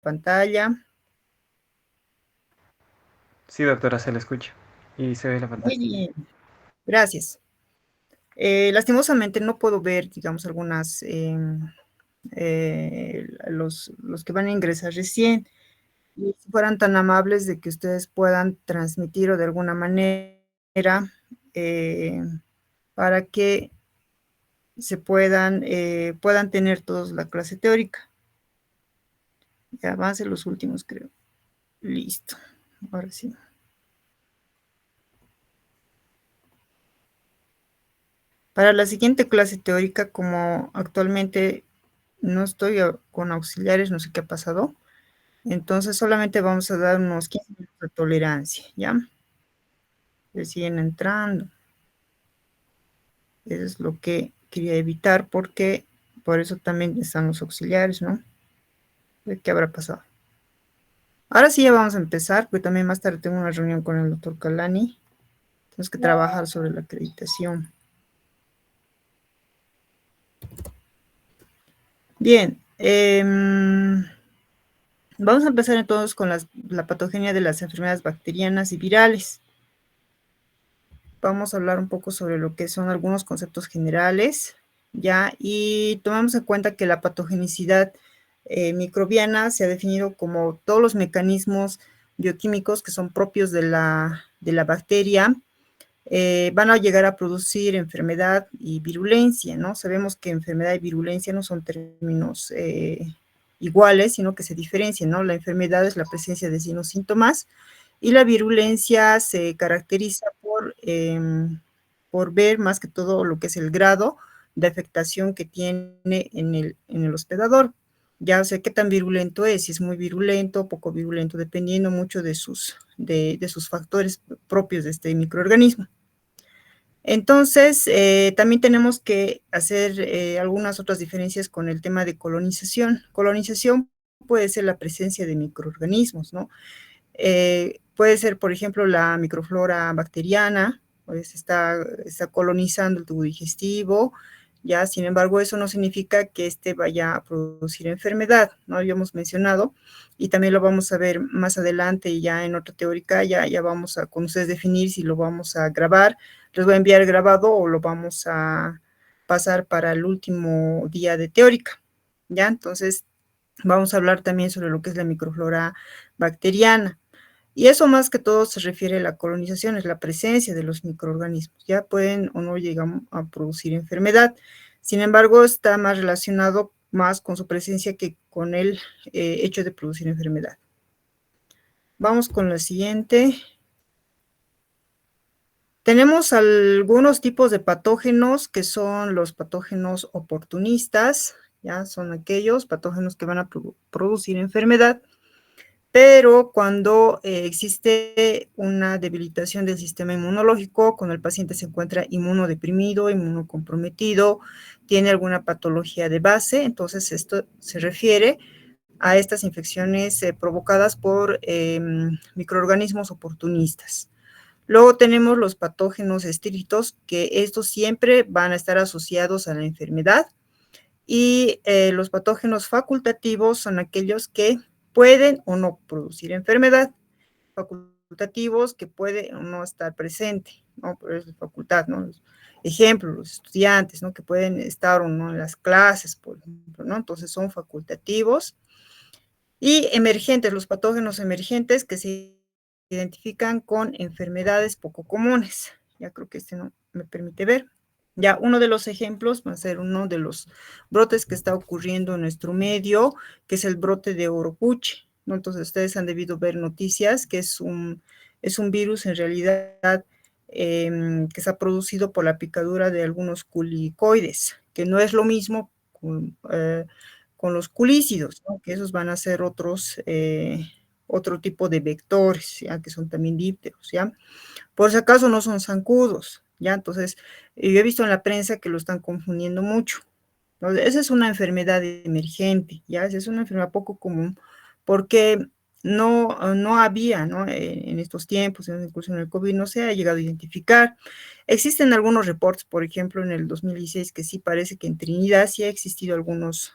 pantalla. Sí, doctora, se le escucha y se ve la Muy pantalla. bien, gracias. Lastimosamente no puedo ver, digamos, algunas, los que van a ingresar recién. Y si fueran tan amables de que ustedes puedan transmitir o de alguna manera eh, para que se puedan tener todos la clase teórica. Ya avance los últimos, creo. Listo. Ahora sí. Para la siguiente clase teórica, como actualmente no estoy con auxiliares, no sé qué ha pasado, entonces solamente vamos a dar unos 15 minutos de tolerancia, ¿ya? Que siguen entrando. Eso es lo que quería evitar porque por eso también están los auxiliares, ¿no? ¿De qué habrá pasado? Ahora sí ya vamos a empezar, porque también más tarde tengo una reunión con el doctor Calani. Tenemos que trabajar sobre la acreditación. Bien, vamos a empezar entonces con la patogenia de las enfermedades bacterianas y virales. Vamos a hablar un poco sobre lo que son algunos conceptos generales, ¿ya? Y tomamos en cuenta que la patogenicidad microbiana se ha definido como todos los mecanismos bioquímicos que son propios de la bacteria, van a llegar a producir enfermedad y virulencia, ¿no? Sabemos que enfermedad y virulencia no son términos iguales, sino que se diferencian, ¿no? La enfermedad es la presencia de signos síntomas y la virulencia se caracteriza por ver más que todo lo que es el grado de afectación que tiene en el hospedador. Ya, o sea, qué tan virulento es, si es muy virulento, poco virulento, dependiendo mucho de sus factores propios de este microorganismo. Entonces, también tenemos que hacer algunas otras diferencias con el tema de colonización. Colonización puede ser la presencia de microorganismos, ¿no? Puede ser, por ejemplo, la microflora bacteriana, pues está colonizando el tubo digestivo, ya, sin embargo, eso no significa que éste vaya a producir enfermedad, ¿no? Habíamos mencionado, y también lo vamos a ver más adelante, y ya en otra teórica, ya vamos a con ustedes definir si lo vamos a grabar, les voy a enviar el grabado o lo vamos a pasar para el último día de teórica, ¿ya? Entonces, vamos a hablar también sobre lo que es la microflora bacteriana. Y eso más que todo se refiere a la colonización, es la presencia de los microorganismos. Ya pueden o no llegan a producir enfermedad. Sin embargo, está más relacionado más con su presencia que con el hecho de producir enfermedad. Vamos con la siguiente. Tenemos algunos tipos de patógenos que son los patógenos oportunistas, ya son aquellos patógenos que van a producir enfermedad, pero cuando existe una debilitación del sistema inmunológico, cuando el paciente se encuentra inmunodeprimido, inmunocomprometido, tiene alguna patología de base, entonces esto se refiere a estas infecciones provocadas por microorganismos oportunistas. Luego tenemos los patógenos estrictos, que estos siempre van a estar asociados a la enfermedad, y los patógenos facultativos son aquellos que pueden o no producir enfermedad, facultativos que puede o no estar presente, ¿no? Por eso es facultad, ¿no? Ejemplo, los estudiantes, ¿no? Que pueden estar o no en las clases, por ejemplo, ¿no? Entonces son facultativos. Y emergentes, los patógenos emergentes que se identifican con enfermedades poco comunes. Ya creo que este no me permite ver. Ya uno de los ejemplos va a ser uno de los brotes que está ocurriendo en nuestro medio, que es el brote de Oropuche, ¿no? Entonces ustedes han debido ver noticias que es un virus en realidad que se ha producido por la picadura de algunos culicoides, que no es lo mismo con los culícidos, ¿no? Que esos van a ser otro tipo de vectores, ¿ya? Que son también dípteros, ¿ya? Por si acaso no son zancudos, ¿ya? Entonces, yo he visto en la prensa que lo están confundiendo mucho. Entonces, esa es una enfermedad emergente, ¿ya? Esa es una enfermedad poco común, porque no había, ¿no? En estos tiempos, incluso en el COVID, no se ha llegado a identificar. Existen algunos reportes, por ejemplo, en el 2016, que sí parece que en Trinidad sí ha existido algunos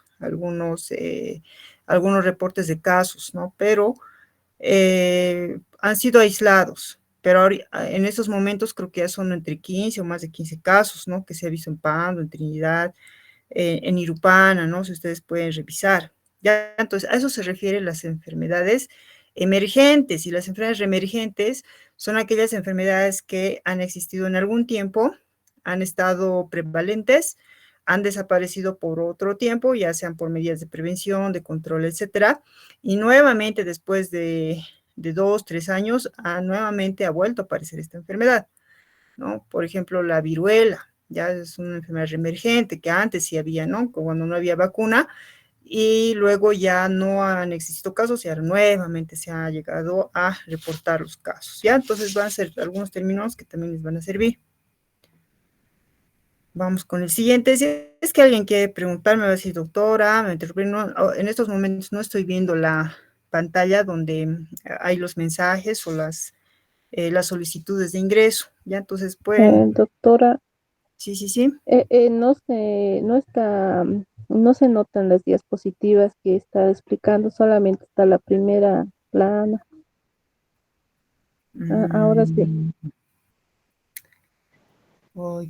algunos reportes de casos, ¿no? Pero han sido aislados. Pero en estos momentos creo que ya son entre 15 o más de 15 casos, ¿no? Que se ha visto en Pando, en Trinidad, en Irupana, ¿no? Si ustedes pueden revisar. Ya, entonces, a eso se refieren las enfermedades emergentes, y las enfermedades reemergentes son aquellas enfermedades que han existido en algún tiempo, han estado prevalentes, han desaparecido por otro tiempo, ya sean por medidas de prevención, de control, etcétera, y nuevamente después de 2, 3 años, nuevamente ha vuelto a aparecer esta enfermedad, ¿no? Por ejemplo, la viruela, ya es una enfermedad reemergente que antes sí había, ¿no? Cuando no había vacuna, y luego ya no han existido casos y ahora nuevamente se ha llegado a reportar los casos, ¿ya? Entonces van a ser algunos términos que también les van a servir. Vamos con el siguiente. Si es que alguien quiere preguntarme, va a decir, doctora, me interrumpí, no, en estos momentos no estoy viendo la pantalla donde hay los mensajes o las solicitudes de ingreso, ¿ya? Entonces pueden... Doctora, Sí, sí, sí. no se notan las diapositivas que está explicando, solamente está la primera plana. Ahora sí.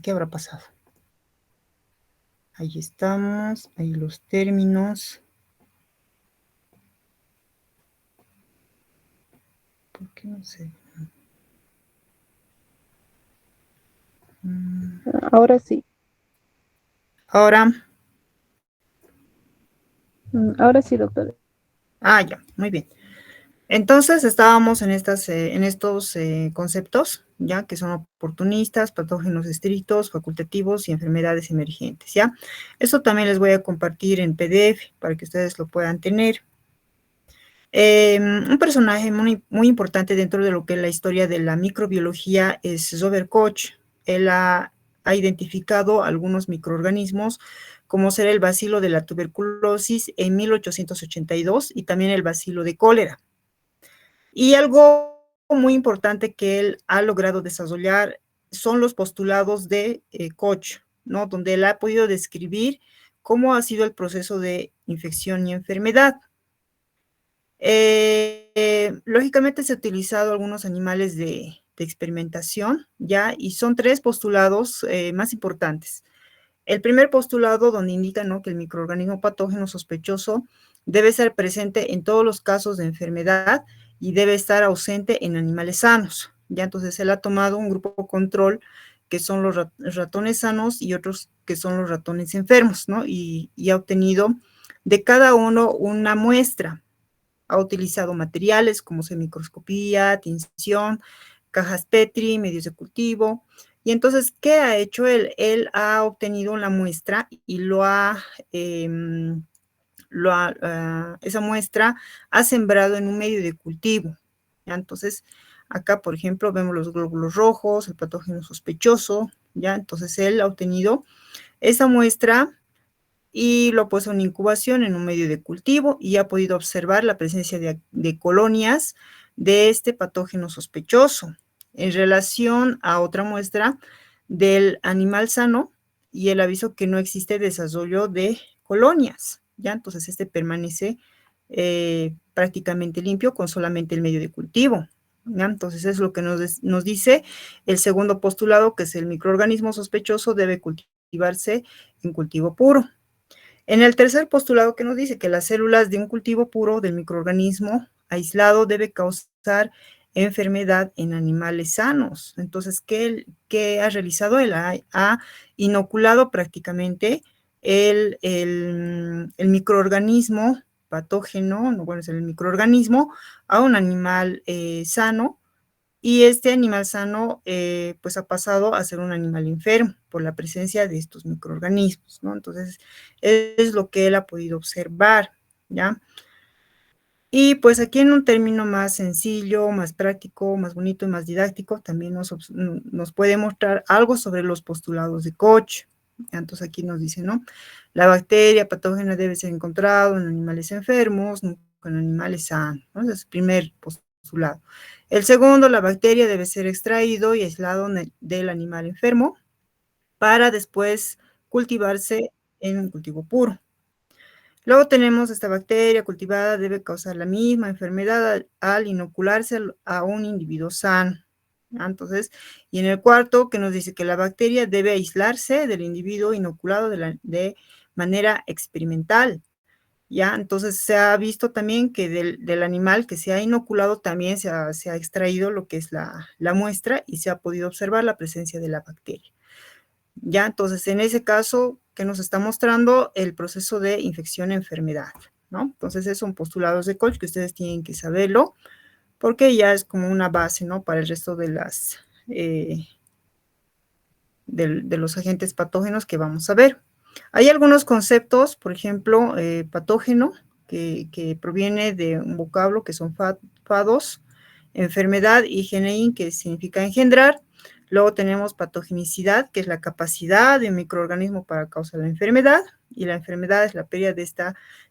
¿Qué habrá pasado? Ahí estamos, ahí los términos. ¿Por qué no sé? Ahora sí. Ahora. Ahora sí, doctora. Ya, muy bien. Entonces estábamos en estos conceptos, ya que son oportunistas, patógenos estrictos, facultativos y enfermedades emergentes, ¿ya? Eso también les voy a compartir en PDF para que ustedes lo puedan tener. Un personaje muy, muy importante dentro de lo que es la historia de la microbiología es Robert Koch. Él ha identificado algunos microorganismos como ser el bacilo de la tuberculosis en 1882 y también el bacilo de cólera. Y algo muy importante que él ha logrado desarrollar son los postulados de Koch, ¿no? Donde él ha podido describir cómo ha sido el proceso de infección y enfermedad. Lógicamente se ha utilizado algunos animales de experimentación, ¿ya? Y son 3 postulados más importantes. El primer postulado donde indica, ¿no?, que el microorganismo patógeno sospechoso debe ser presente en todos los casos de enfermedad y debe estar ausente en animales sanos, ¿ya? Entonces él ha tomado un grupo control que son los ratones sanos y otros que son los ratones enfermos, ¿no? Y ha obtenido de cada uno una muestra. Ha utilizado materiales como semicroscopía, tinción, cajas Petri, medios de cultivo. Y entonces, ¿qué ha hecho él? Él ha obtenido una muestra y esa muestra ha sembrado en un medio de cultivo, ¿ya? Entonces, acá, por ejemplo, vemos los glóbulos rojos, el patógeno sospechoso, ¿ya? Entonces, él ha obtenido esa muestra y lo ha puesto en incubación en un medio de cultivo y ha podido observar la presencia de colonias de este patógeno sospechoso en relación a otra muestra del animal sano, y él avisó que no existe desarrollo de colonias, ¿ya? Entonces este permanece prácticamente limpio con solamente el medio de cultivo, ¿ya? Entonces es lo que nos dice el segundo postulado, que es el microorganismo sospechoso debe cultivarse en cultivo puro. En el tercer postulado, que nos dice que las células de un cultivo puro del microorganismo aislado debe causar enfermedad en animales sanos. Entonces, ¿qué ha realizado? Él ha inoculado prácticamente el microorganismo patógeno, bueno, es el microorganismo, a un animal sano, y este animal sano pues ha pasado a ser un animal enfermo por la presencia de estos microorganismos, ¿no? Entonces, es lo que él ha podido observar, ¿ya? Y pues aquí en un término más sencillo, más práctico, más bonito y más didáctico, también nos puede mostrar algo sobre los postulados de Koch. Entonces aquí nos dice, ¿no? La bacteria patógena debe ser encontrada en animales enfermos, no en animales sanos, ¿no? Ese es el primer postulado. El segundo, la bacteria debe ser extraído y aislado del animal enfermo para después cultivarse en un cultivo puro. Luego tenemos esta bacteria cultivada debe causar la misma enfermedad al inocularse a un individuo sano. ¿Ya? Entonces, y en el cuarto que nos dice que la bacteria debe aislarse del individuo inoculado de manera experimental. ¿Ya? Entonces se ha visto también que del animal que se ha inoculado también se ha extraído lo que es la muestra y se ha podido observar la presencia de la bacteria. ¿Ya? Entonces, en ese caso, ¿qué nos está mostrando? El proceso de infección-enfermedad, ¿no? Entonces, esos son postulados de Koch que ustedes tienen que saberlo, porque ya es como una base, ¿no? Para el resto de de los agentes patógenos que vamos a ver. Hay algunos conceptos, por ejemplo, patógeno, que proviene de un vocablo que son fados, enfermedad, y genein, que significa engendrar. Luego tenemos patogenicidad, que es la capacidad de un microorganismo para causar la enfermedad, y la enfermedad es la pérdida de este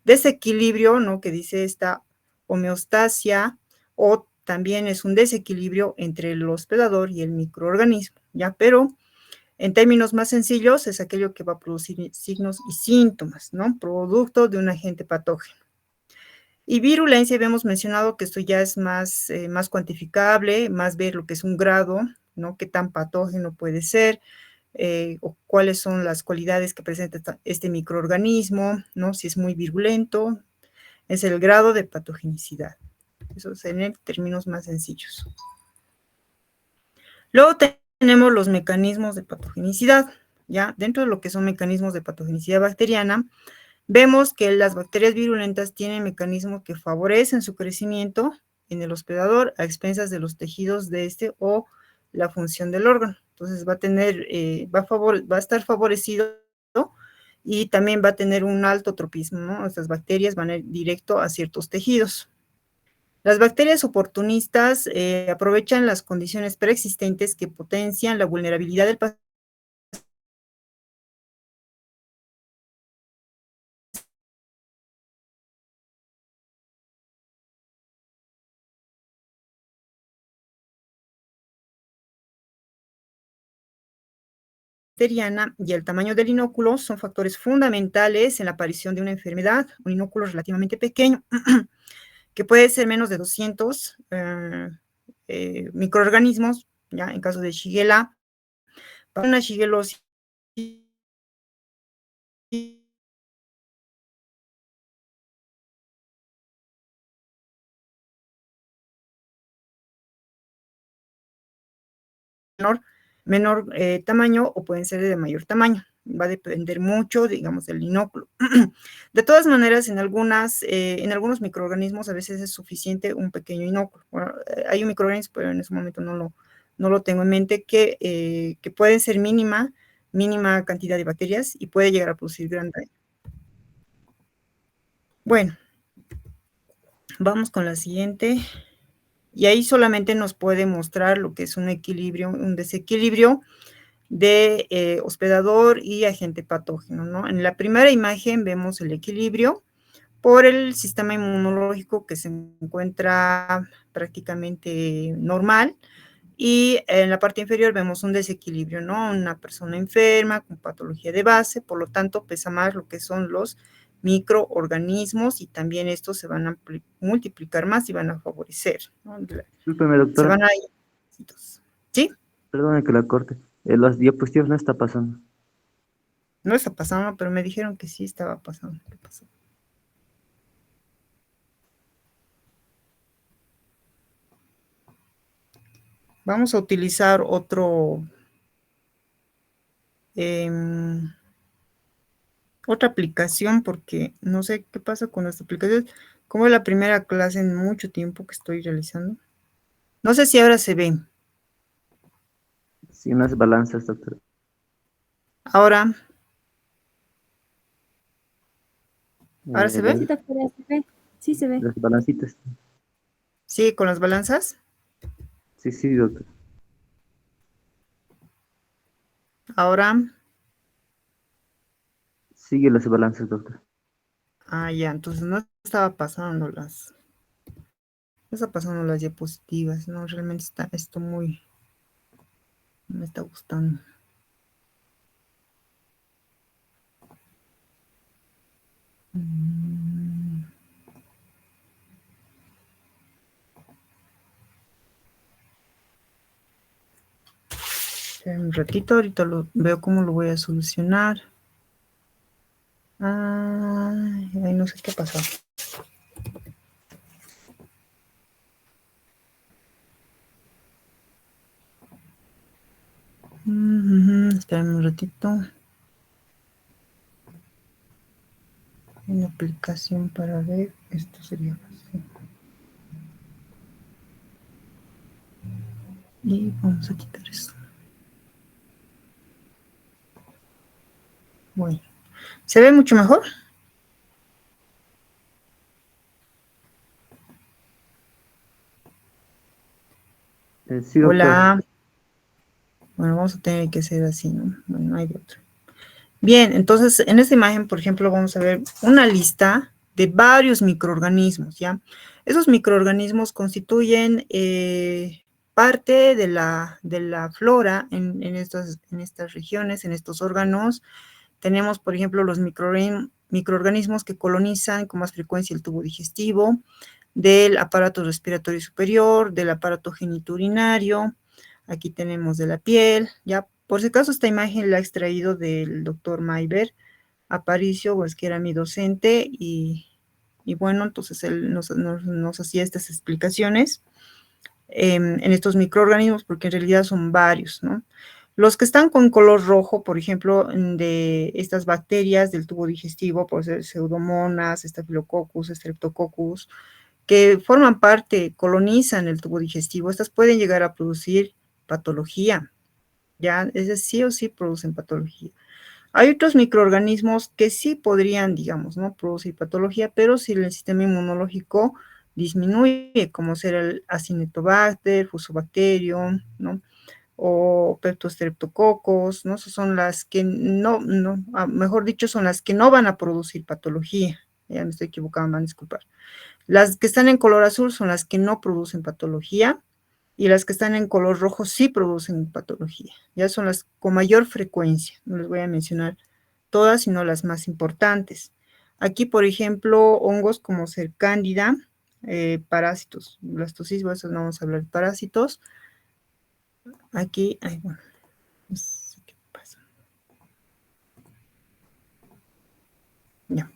desequilibrio, ¿no? Que dice esta homeostasia, o también es un desequilibrio entre el hospedador y el microorganismo, ¿ya? Pero en términos más sencillos, es aquello que va a producir signos y síntomas, ¿no? Producto de un agente patógeno. Y virulencia, habíamos mencionado que esto ya es más cuantificable, más ver lo que es un grado, ¿no? Qué tan patógeno puede ser, o cuáles son las cualidades que presenta este microorganismo, ¿no? Si es muy virulento, es el grado de patogenicidad. Eso es en términos más sencillos. Luego tenemos los mecanismos de patogenicidad, ¿ya? Dentro de lo que son mecanismos de patogenicidad bacteriana, vemos que las bacterias virulentas tienen mecanismos que favorecen su crecimiento en el hospedador a expensas de los tejidos de este o la función del órgano. Entonces va a tener, va a estar favorecido y también va a tener un alto tropismo, ¿no? Estas bacterias van a ir directo a ciertos tejidos. Las bacterias oportunistas aprovechan las condiciones preexistentes que potencian la vulnerabilidad del paciente bacteriana y el tamaño del inóculo son factores fundamentales en la aparición de una enfermedad. Un inóculo relativamente pequeño, que puede ser menos de 200 microorganismos, ya en caso de Shigella, para una shigellosis menor tamaño, o pueden ser de mayor tamaño. Va a depender mucho, digamos, del inóculo. De todas maneras, en algunos microorganismos a veces es suficiente un pequeño inóculo. Bueno, hay un microorganismo, pero en ese momento no lo tengo en mente, que pueden ser mínima cantidad de bacterias y puede llegar a producir gran daño. Bueno, vamos con la siguiente. Y ahí solamente nos puede mostrar lo que es un equilibrio, un desequilibrio de hospedador y agente patógeno, ¿no? En la primera imagen vemos el equilibrio por el sistema inmunológico que se encuentra prácticamente normal, y en la parte inferior vemos un desequilibrio, ¿no? Una persona enferma con patología de base, por lo tanto pesa más lo que son los microorganismos, y también estos se van a multiplicar más y van a favorecer, ¿no? Discúlpeme, Se doctora, van a ir. ¿Sí? perdone que la corte. Las diapositivas no está pasando. No está pasando, pero me dijeron que sí estaba pasando. ¿Qué pasó? Vamos a utilizar otra aplicación, porque no sé qué pasa con esta aplicación. Como es la primera clase en mucho tiempo que estoy realizando. No sé si ahora se ve. Sí, unas balanzas, doctora. Ahora se ve. Sí, doctora, se ve. Sí, se ve. Las balancitas. Sí, con las balanzas. Sí, sí, doctora. Ahora, Sigue las balanzas, doctora. ya, entonces no estaba pasando no está pasando las diapositivas, no, realmente está esto no me está gustando. Mm. Un ratito, ahorita veo cómo lo voy a solucionar. Ay, no sé qué pasó. Espérame un ratito. Una aplicación para ver. Esto sería fácil. Y vamos a quitar esto. Bueno. ¿Se ve mucho mejor? Sí, doctor. Hola. Bueno, vamos a tener que hacer así, ¿no? Bueno, no hay de otro. Bien, entonces en esta imagen, por ejemplo, vamos a ver una lista de varios microorganismos, ¿ya? Esos microorganismos constituyen parte de la flora en estas regiones, en estos órganos. Tenemos, por ejemplo, los microorganismos que colonizan con más frecuencia el tubo digestivo, del aparato respiratorio superior, del aparato genitourinario. Aquí tenemos de la piel, ya. Por si acaso esta imagen la he extraído del doctor Mayber Aparicio, pues que era mi docente, y bueno, entonces él nos hacía estas explicaciones en estos microorganismos, porque en realidad son varios, ¿no? Los que están con color rojo, por ejemplo, de estas bacterias del tubo digestivo, puede ser Pseudomonas, Staphylococcus, Streptococcus, que forman parte, colonizan el tubo digestivo, estas pueden llegar a producir patología, ya, es decir, sí o sí producen patología. Hay otros microorganismos que sí podrían, digamos, ¿no?, producir patología, pero si el sistema inmunológico disminuye, como ser el Acinetobacter, Fusobacterium, ¿no?, o Peptostreptococcus, ¿no? Esas son las que mejor dicho, son las que no van a producir patología. Ya me estoy equivocando, me van a disculpar. Las que están en color azul son las que no producen patología, y las que están en color rojo sí producen patología. Ya son las con mayor frecuencia. No les voy a mencionar todas, sino las más importantes. Aquí, por ejemplo, hongos como ser cándida, parásitos, blastocismo, eso no vamos a hablar de parásitos. Aquí, bueno, no sé qué pasa. Ya.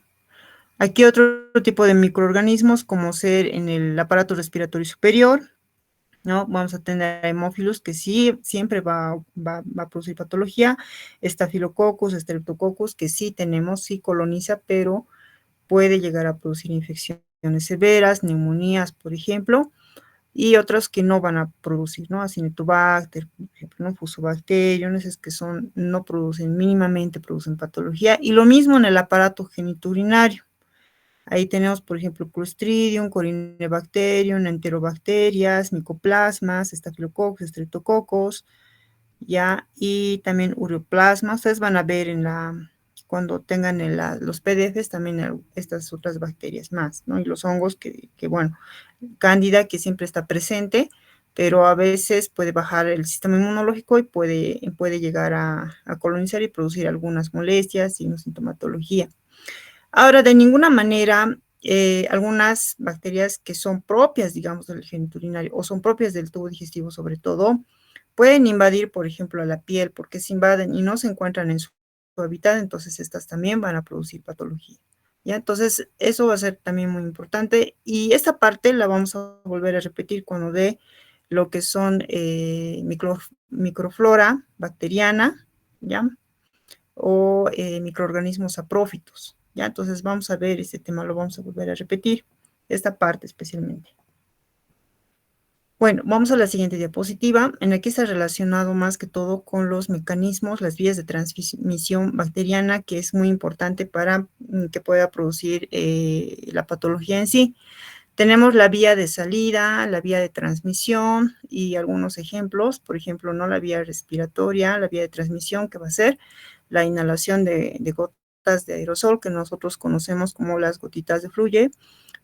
Aquí otro tipo de microorganismos como ser en el aparato respiratorio superior, ¿no? Vamos a tener hemófilos que sí, siempre va a producir patología, Staphylococcus, Streptococcus, que sí tenemos, sí coloniza, pero puede llegar a producir infecciones severas, neumonías, por ejemplo, y otros que no van a producir, ¿no? Acinetobacter, por ejemplo, ¿no? Fusobacterium, esos que no producen, mínimamente producen patología, y lo mismo en el aparato genitourinario. Ahí tenemos, por ejemplo, Clostridium, Corynebacterium, Enterobacterias, Mycoplasmas, Staphylococcus, Streptococcus, ya, y también Ureoplasma. Ustedes van a ver cuando tengan los PDFs también estas otras bacterias más, ¿no? Y los hongos bueno, Cándida, que siempre está presente, pero a veces puede bajar el sistema inmunológico y puede llegar a colonizar y producir algunas molestias y una sintomatología. Ahora, de ninguna manera, algunas bacterias que son propias, digamos, del genitourinario o son propias del tubo digestivo sobre todo, pueden invadir, por ejemplo, a la piel, porque se invaden y no se encuentran en su hábitat, entonces estas también van a producir patología. ¿Ya? Entonces, eso va a ser también muy importante, y esta parte la vamos a volver a repetir cuando dé lo que son microflora bacteriana, ¿ya?, o microorganismos saprófitos, ¿ya? Entonces vamos a ver este tema, lo vamos a volver a repetir, esta parte especialmente. Bueno, vamos a la siguiente diapositiva. En aquí está relacionado más que todo con los mecanismos, las vías de transmisión bacteriana, que es muy importante para que pueda producir la patología en sí. Tenemos la vía de salida, la vía de transmisión y algunos ejemplos, por ejemplo, no la vía respiratoria, la vía de transmisión, que va a ser la inhalación de gotas de aerosol, que nosotros conocemos como las gotitas de fluye.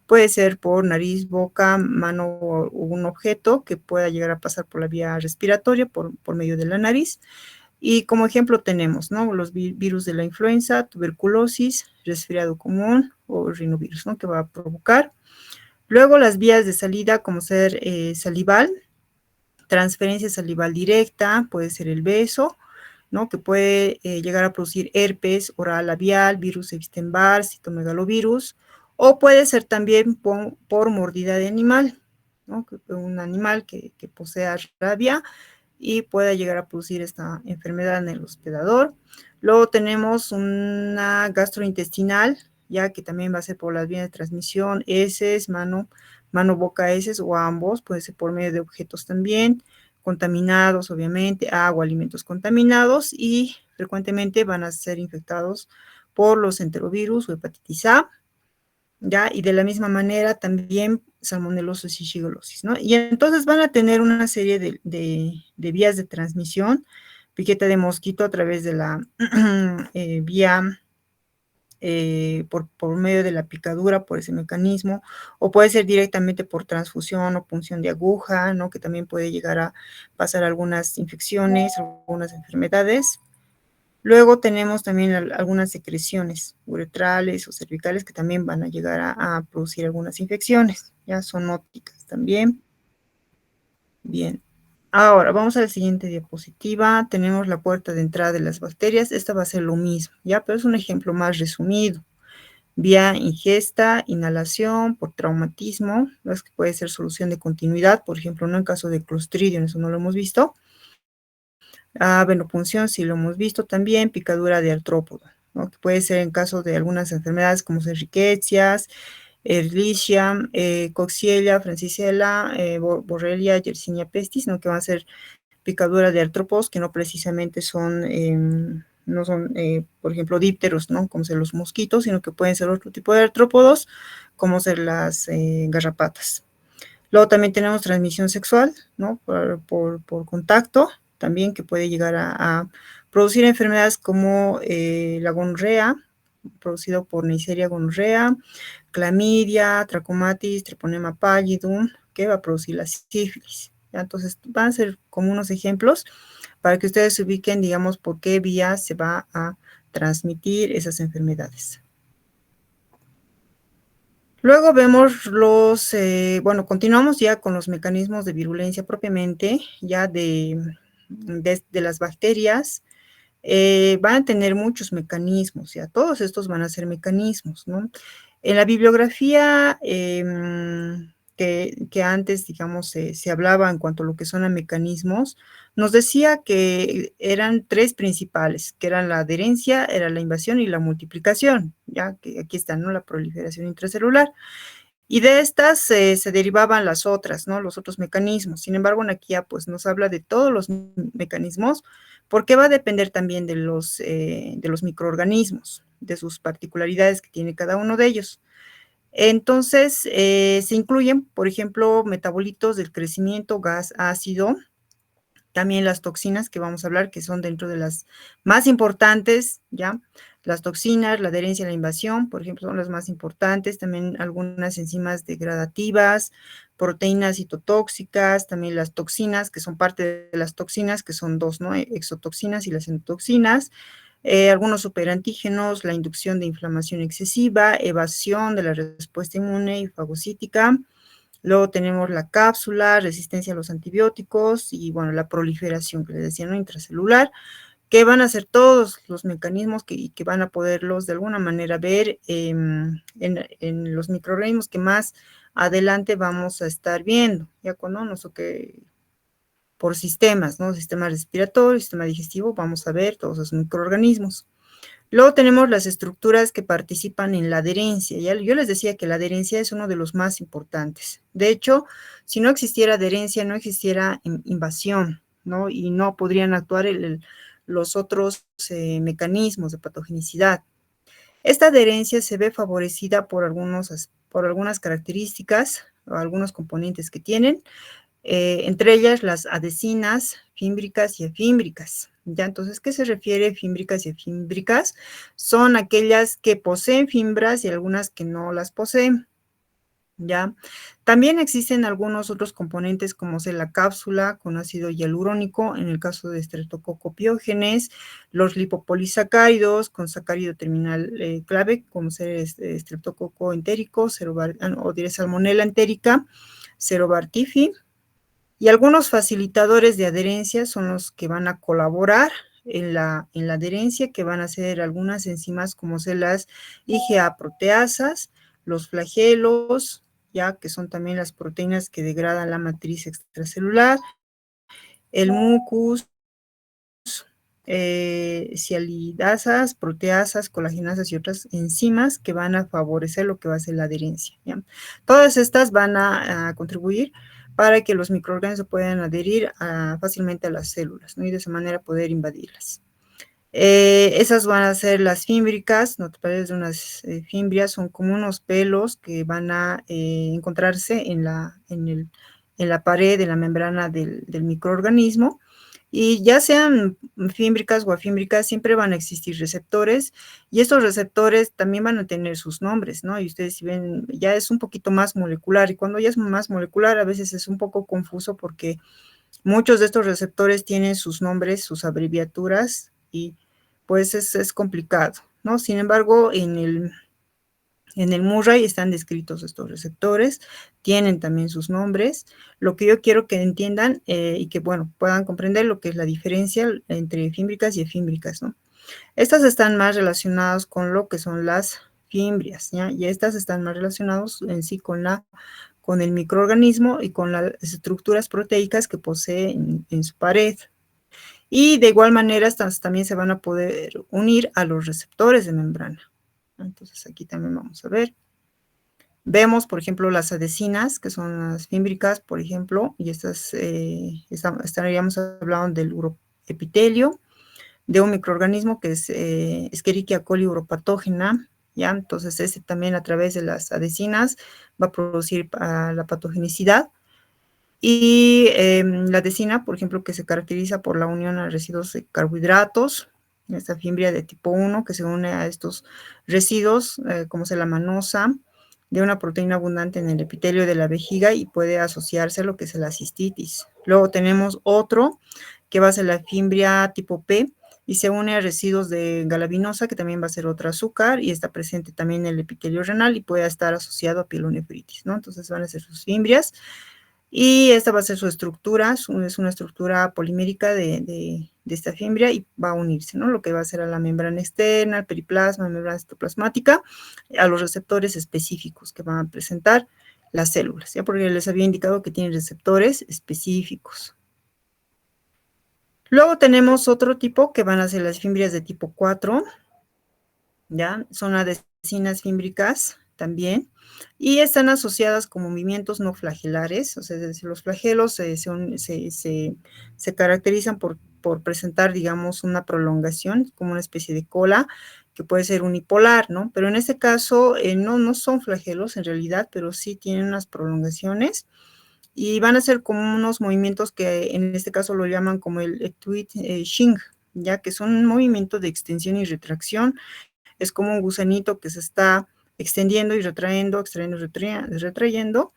Puede ser por nariz, boca, mano o un objeto que pueda llegar a pasar por la vía respiratoria por medio de la nariz. Y como ejemplo tenemos, ¿no? Los virus de la influenza, tuberculosis, resfriado común o rinovirus, ¿no? Que va a provocar. Luego las vías de salida, como ser salival, transferencia salival directa, puede ser el beso, ¿no? Que puede llegar a producir herpes oral labial, virus Epstein-Barr, citomegalovirus, o puede ser también por mordida de animal, ¿no? Un animal que posea rabia y pueda llegar a producir esta enfermedad en el hospedador. Luego tenemos una gastrointestinal, ya que también va a ser por las vías de transmisión, heces, mano, boca, heces o ambos, puede ser por medio de objetos también, contaminados obviamente, agua, alimentos contaminados y frecuentemente van a ser infectados por los enterovirus o hepatitis A, ¿ya? Y de la misma manera también salmonelosis y shigalosis, ¿no? Y entonces van a tener una serie de vías de transmisión, piquete de mosquito a través de la vía por medio de la picadura, por ese mecanismo, o puede ser directamente por transfusión o punción de aguja, ¿no? Que también puede llegar a pasar algunas infecciones, algunas enfermedades. Luego tenemos también algunas secreciones uretrales o cervicales que también van a llegar a producir algunas infecciones, ya zoonóticas también. Bien, ahora vamos a la siguiente diapositiva. Tenemos la puerta de entrada de las bacterias. Esta va a ser lo mismo, ya, pero es un ejemplo más resumido. Vía ingesta, inhalación, por traumatismo, ¿no? Es que puede ser solución de continuidad, por ejemplo, no en caso de Clostridium, eso no lo hemos visto. Venopunción, sí lo hemos visto también, picadura de artrópodo, ¿no? Que puede ser en caso de algunas enfermedades como rickettsias, Ehrlichia, Coxiella, Francisella, Borrelia, Yersinia pestis, ¿no? Que van a ser picadura de artrópodos que no precisamente son, no son, por ejemplo, dípteros, ¿no? Como ser los mosquitos, sino que pueden ser otro tipo de artrópodos, como ser las garrapatas. Luego también tenemos transmisión sexual, ¿no? Por contacto, también que puede llegar a producir enfermedades como la gonorrea, producido por Neisseria gonorrea, clamidia, trachomatis, treponema pallidum, que va a producir la sífilis. ¿Ya? Entonces, van a ser como unos ejemplos para que ustedes se ubiquen, digamos, por qué vía se va a transmitir esas enfermedades. Luego vemos bueno, continuamos ya con los mecanismos de virulencia propiamente, ya de las bacterias. Van a tener muchos mecanismos, ya todos estos van a ser mecanismos, ¿no? En la bibliografía que antes, digamos, se hablaba en cuanto a lo que son los mecanismos, nos decía que eran tres principales, que eran la adherencia, era la invasión y la multiplicación, ya que aquí están, ¿no? La proliferación intracelular. Y de estas se derivaban las otras, ¿no? Los otros mecanismos. Sin embargo, aquí ya pues nos habla de todos los mecanismos, porque va a depender también de los microorganismos, de sus particularidades que tiene cada uno de ellos. Entonces, se incluyen, por ejemplo, metabolitos del crecimiento, gas, ácido, también las toxinas que vamos a hablar, que son dentro de las más importantes, ¿ya? Las toxinas, la adherencia a la invasión, por ejemplo, son las más importantes, también algunas enzimas degradativas, proteínas citotóxicas, también las toxinas, que son parte de las toxinas, que son dos, ¿no? Exotoxinas y las endotoxinas, algunos superantígenos, la inducción de inflamación excesiva, evasión de la respuesta inmune y fagocítica. Luego tenemos la cápsula, resistencia a los antibióticos y, bueno, la proliferación que les decía, ¿no? Intracelular, que van a ser todos los mecanismos que van a poderlos de alguna manera ver en los microorganismos que más adelante vamos a estar viendo, ya cuando por sistemas, ¿no? Sistema respiratorio, sistema digestivo, vamos a ver todos esos microorganismos. Luego tenemos las estructuras que participan en la adherencia. Yo les decía que la adherencia es uno de los más importantes. De hecho, si no existiera adherencia, no existiera invasión, ¿no? Y no podrían actuar los otros mecanismos de patogenicidad. Esta adherencia se ve favorecida por algunas características o algunos componentes que tienen, entre ellas las adhesinas, fímbricas y efímbricas. ¿Ya? Entonces, ¿qué se refiere fímbricas y efímbricas? Son aquellas que poseen fibras y algunas que no las poseen. ¿ya? También existen algunos otros componentes como es la cápsula con ácido hialurónico, en el caso de Streptococcus pyogenes, los lipopolisacáridos con sacárido terminal clave, como ser Streptococcus entérico, o diré Salmonella entérica, Cerobartifi, y algunos facilitadores de adherencia son los que van a colaborar en la adherencia, que van a ser algunas enzimas como ser las IgA proteasas, los flagelos, ya que son también las proteínas que degradan la matriz extracelular, el mucus, sialidasas, proteasas, colagenasas y otras enzimas que van a favorecer lo que va a ser la adherencia, ¿ya? Todas estas van a contribuir para que los microorganismos puedan adherir fácilmente a las células, ¿no? Y de esa manera poder invadirlas. Esas van a ser las fímbricas, notabilidades de unas fimbrias, son como unos pelos que van a encontrarse en la pared de la membrana del microorganismo, y ya sean fímbricas o afímbricas, siempre van a existir receptores, y estos receptores también van a tener sus nombres, ¿no? Y ustedes si ven, ya es un poquito más molecular, y cuando ya es más molecular a veces es un poco confuso porque muchos de estos receptores tienen sus nombres, sus abreviaturas, y pues es complicado, ¿no? Sin embargo, en el Murray están descritos estos receptores, tienen también sus nombres. Lo que yo quiero que entiendan y que, bueno, puedan comprender lo que es la diferencia entre fímbricas y efímbricas, ¿no? Estas están más relacionadas con lo que son las fimbrias, ¿ya? Y estas están más relacionadas en sí con el microorganismo y con las estructuras proteicas que posee en su pared. Y de igual manera, estas también se van a poder unir a los receptores de membrana. Entonces aquí también vamos a ver. Vemos, por ejemplo, las adhesinas, que son las fímbricas, por ejemplo, y estas estaríamos hablando del uroepitelio, de un microorganismo que es Escherichia coli uropatógena, ¿ya? Entonces, este también a través de las adhesinas va a producir la patogenicidad. Y la adhesina, por ejemplo, que se caracteriza por la unión a residuos de carbohidratos, esta fimbria de tipo 1 que se une a estos residuos, como se la manosa, de una proteína abundante en el epitelio de la vejiga y puede asociarse a lo que es la cistitis. Luego tenemos otro que va a ser la fimbria tipo P y se une a residuos de galabinosa, que también va a ser otro azúcar y está presente también en el epitelio renal y puede estar asociado a pielonefritis, ¿no? Entonces van a ser sus fimbrias. Y esta va a ser su estructura, es una estructura polimérica de esta fimbria y va a unirse, ¿no? Lo que va a ser a la membrana externa, al periplasma, membrana citoplasmática, a los receptores específicos que van a presentar las células, ¿ya? Porque les había indicado que tienen receptores específicos. Luego tenemos otro tipo que van a ser las fimbrias de tipo 4, ¿ya? Son adhesinas fímbricas también, y están asociadas con movimientos no flagelares, o sea, es decir, los flagelos se caracterizan por presentar, digamos, una prolongación, como una especie de cola, que puede ser unipolar, ¿no? Pero en este caso no son flagelos en realidad, pero sí tienen unas prolongaciones, y van a ser como unos movimientos que en este caso lo llaman como el Tweet Shing, ya que son un movimiento de extensión y retracción. Es como un gusanito que se está extendiendo y retrayendo, extrayendo y retrayendo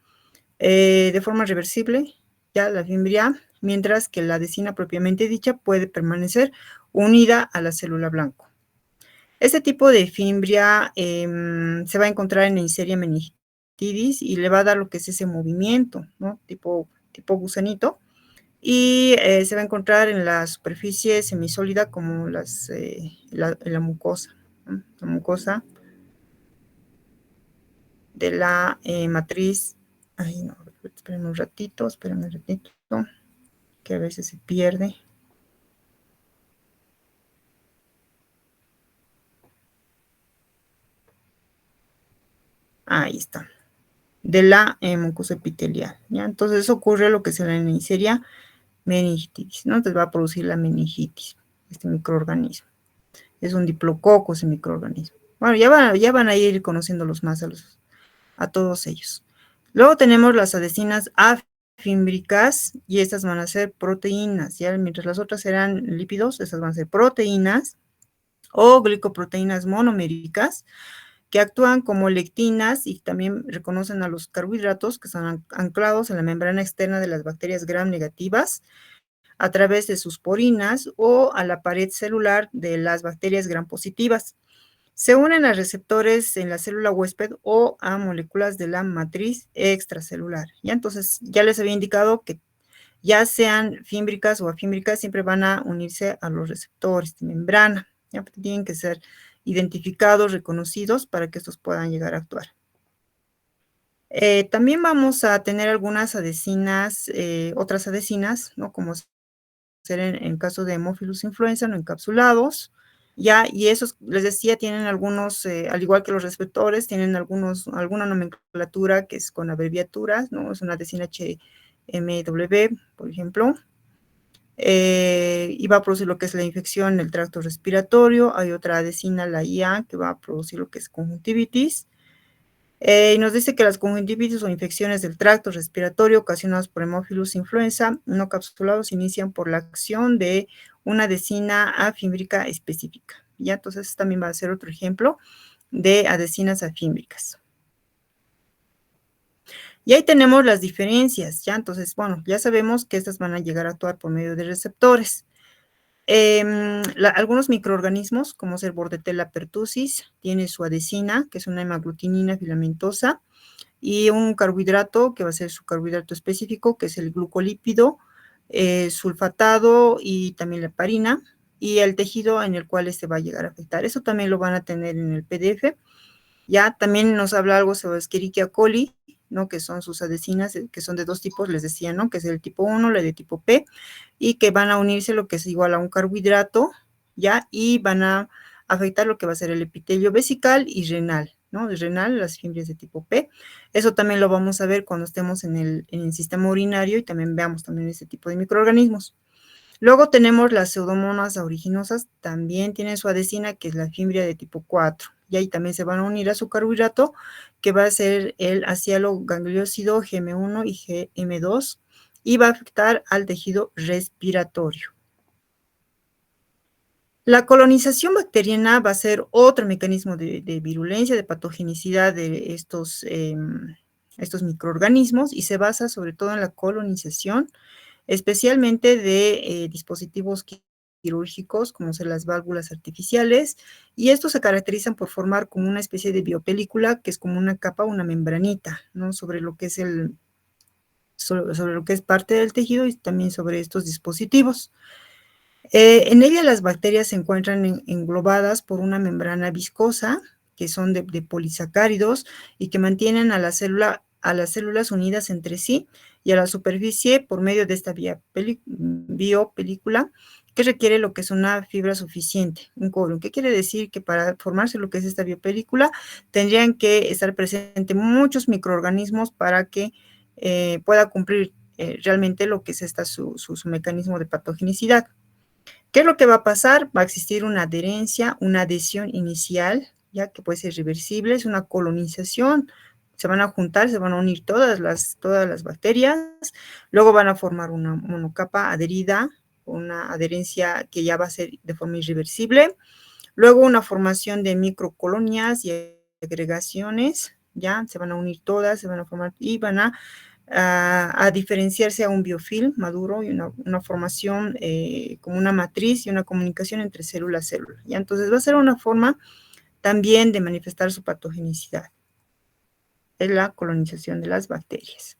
de forma reversible, ya la fimbria, mientras que la adhesina propiamente dicha puede permanecer unida a la célula blanco. Este tipo de fimbria se va a encontrar en Neisseria meningitidis y le va a dar lo que es ese movimiento, ¿no? Tipo gusanito. Y se va a encontrar en la superficie semisólida como la mucosa, ¿no? La mucosa de la matriz. Ay, no, esperen un ratito, que a veces se pierde. Ahí está. De la mucosa epitelial, ¿ya? Entonces eso ocurre lo que se la Neisseria meningitidis, ¿no? Entonces va a producir la meningitis, este microorganismo. Es un diplococo ese microorganismo. Bueno, ya van a ir conociéndolos más a todos ellos. Luego tenemos las adhesinas afímbricas y estas van a ser proteínas, ¿ya? Mientras las otras eran lípidos, estas van a ser proteínas o glicoproteínas monoméricas que actúan como lectinas y también reconocen a los carbohidratos que son anclados en la membrana externa de las bacterias gram negativas a través de sus porinas o a la pared celular de las bacterias gram positivas. Se unen a receptores en la célula huésped o a moléculas de la matriz extracelular. ¿Ya? Entonces, ya les había indicado que ya sean fímbricas o afímbricas, siempre van a unirse a los receptores de membrana. ¿Ya? Tienen que ser identificados, reconocidos, para que estos puedan llegar a actuar. También vamos a tener algunas adhesinas, otras adhesinas, ¿no? Como ser en caso de Haemophilus influenza, no encapsulados, ya, y esos, les decía, tienen algunos, al igual que los receptores, tienen alguna nomenclatura que es con abreviaturas, ¿no? Es una adhesina HMW, por ejemplo, y va a producir lo que es la infección en el tracto respiratorio. Hay otra adhesina, la IA, que va a producir lo que es conjuntivitis. Y nos dice que las conjuntivitis o infecciones del tracto respiratorio ocasionadas por Haemophilus influenza no capsulados inician por la acción de una adhesina afímbrica específica. ¿Ya? Entonces, también va a ser otro ejemplo de adhesinas afímbricas. Y ahí tenemos las diferencias, ¿ya? Entonces, bueno, ya sabemos que estas van a llegar a actuar por medio de receptores. Algunos microorganismos, como es el Bordetella pertussis, tiene su adhesina, que es una hemaglutinina filamentosa, y un carbohidrato, que va a ser su carbohidrato específico, que es el glucolípido, sulfatado y también la heparina, y el tejido en el cual este va a llegar a afectar. Eso también lo van a tener en el PDF. Ya también nos habla algo sobre Escherichia coli, ¿no? Que son sus adhesinas, que son de dos tipos, les decía, ¿no? Que es el tipo 1, la de tipo P, y que van a unirse lo que es igual a un carbohidrato, ¿ya? Y van a afectar lo que va a ser el epitelio vesical y renal, ¿no? El renal, las fibras de tipo P. Eso también lo vamos a ver cuando estemos en el sistema urinario y también veamos también este tipo de microorganismos. Luego tenemos las pseudomonas aeruginosa, también tienen su adhesina, que es la fibra de tipo 4, y ahí también se van a unir a su carbohidrato, que va a ser el acialo gangliósido GM1 y GM2, y va a afectar al tejido respiratorio. La colonización bacteriana va a ser otro mecanismo de virulencia, de patogenicidad de estos microorganismos, y se basa sobre todo en la colonización, especialmente de dispositivos quirúrgicos, como son las válvulas artificiales, y estos se caracterizan por formar como una especie de biopelícula, que es como una capa, una membranita, ¿no? Sobre lo que es sobre lo que es parte del tejido y también sobre estos dispositivos. En ella las bacterias se encuentran englobadas por una membrana viscosa, que son de polisacáridos y que mantienen a las células unidas entre sí y a la superficie por medio de esta biopelícula, que requiere lo que es una fibra suficiente, un quórum. ¿Qué quiere decir? Que para formarse lo que es esta biopelícula tendrían que estar presentes muchos microorganismos para que pueda cumplir realmente lo que es su mecanismo de patogenicidad. ¿Qué es lo que va a pasar? Va a existir una adherencia, una adhesión inicial, ya que puede ser reversible, es una colonización, se van a juntar, se van a unir todas las bacterias, luego van a formar una monocapa adherida, una adherencia que ya va a ser de forma irreversible, luego una formación de microcolonias y agregaciones, ya se van a unir todas, se van a formar y van a diferenciarse a un biofilm maduro y una formación como una matriz y una comunicación entre célula a célula. ¿Ya? Entonces va a ser una forma también de manifestar su patogenicidad. Es la colonización de las bacterias.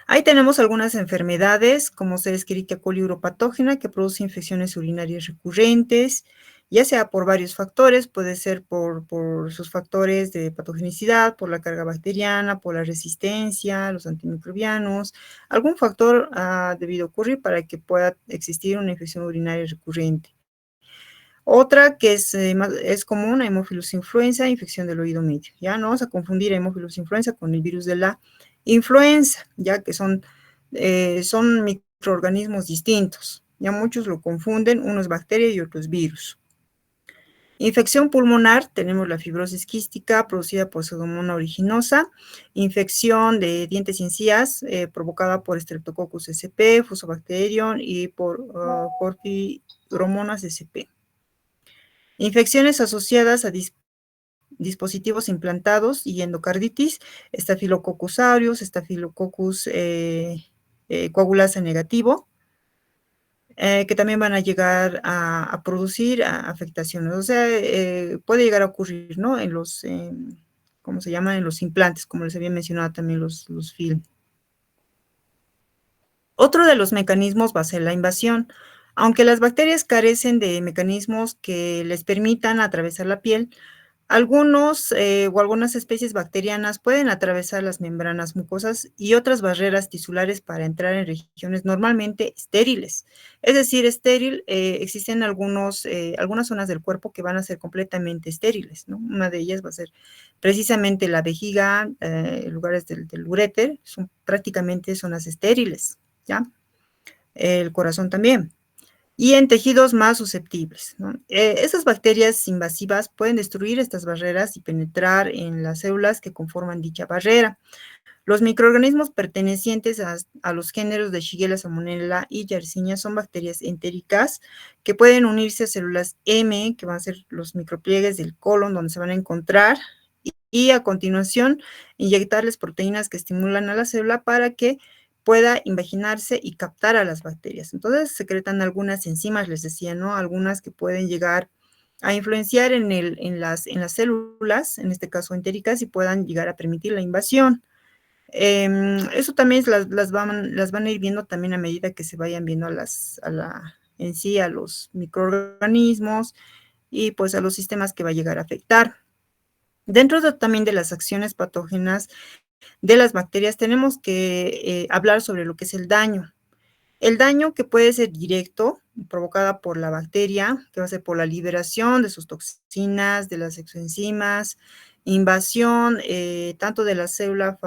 Ahí tenemos algunas enfermedades, como ser Escherichia coli uropatógena, que produce infecciones urinarias recurrentes, ya sea por varios factores, puede ser por sus factores de patogenicidad, por la carga bacteriana, por la resistencia, los antimicrobianos, algún factor ha debido ocurrir para que pueda existir una infección urinaria recurrente. Otra que es común, Haemophilus influenza, infección del oído medio. Ya no vamos a confundir Haemophilus influenza con el virus de la influenza, ya que son microorganismos distintos. Ya muchos lo confunden, unos bacterias y otros virus. Infección pulmonar, tenemos la fibrosis quística producida por Pseudomonas aeruginosa, infección de dientes y encías provocada por Streptococcus sp, Fusobacterium y por Porphyromonas sp. Infecciones asociadas a dispositivos implantados y endocarditis, Staphylococcus aureus, Staphylococcus coagulasa negativo, que también van a llegar a producir afectaciones. O sea, puede llegar a ocurrir, ¿no? En los, ¿cómo se llaman? En los implantes, como les había mencionado también los film. Otro de los mecanismos va a ser la invasión. Aunque las bacterias carecen de mecanismos que les permitan atravesar la piel, algunos o algunas especies bacterianas pueden atravesar las membranas mucosas y otras barreras tisulares para entrar en regiones normalmente estériles. Es decir, existen algunas zonas del cuerpo que van a ser completamente estériles, ¿no? Una de ellas va a ser precisamente la vejiga, lugares del uréter, son prácticamente zonas estériles, ¿ya? El corazón también. Y en tejidos más susceptibles, ¿no? Esas bacterias invasivas pueden destruir estas barreras y penetrar en las células que conforman dicha barrera. Los microorganismos pertenecientes a los géneros de Shigella, Salmonella y Yersinia son bacterias entéricas que pueden unirse a células M, que van a ser los micropliegues del colon, donde se van a encontrar, y a continuación inyectarles proteínas que estimulan a la célula para que pueda invaginarse y captar a las bacterias. Entonces secretan algunas enzimas, les decía, ¿no? Algunas que pueden llegar a influenciar en las células, en este caso entéricas, y puedan llegar a permitir la invasión. Eso también las van a ir viendo también a medida que se vayan viendo a los microorganismos y pues a los sistemas que va a llegar a afectar. Dentro también de las acciones patógenas de las bacterias, tenemos que hablar sobre lo que es el daño. El daño que puede ser directo, provocada por la bacteria, que va a ser por la liberación de sus toxinas, de las exoenzimas, invasión tanto de las células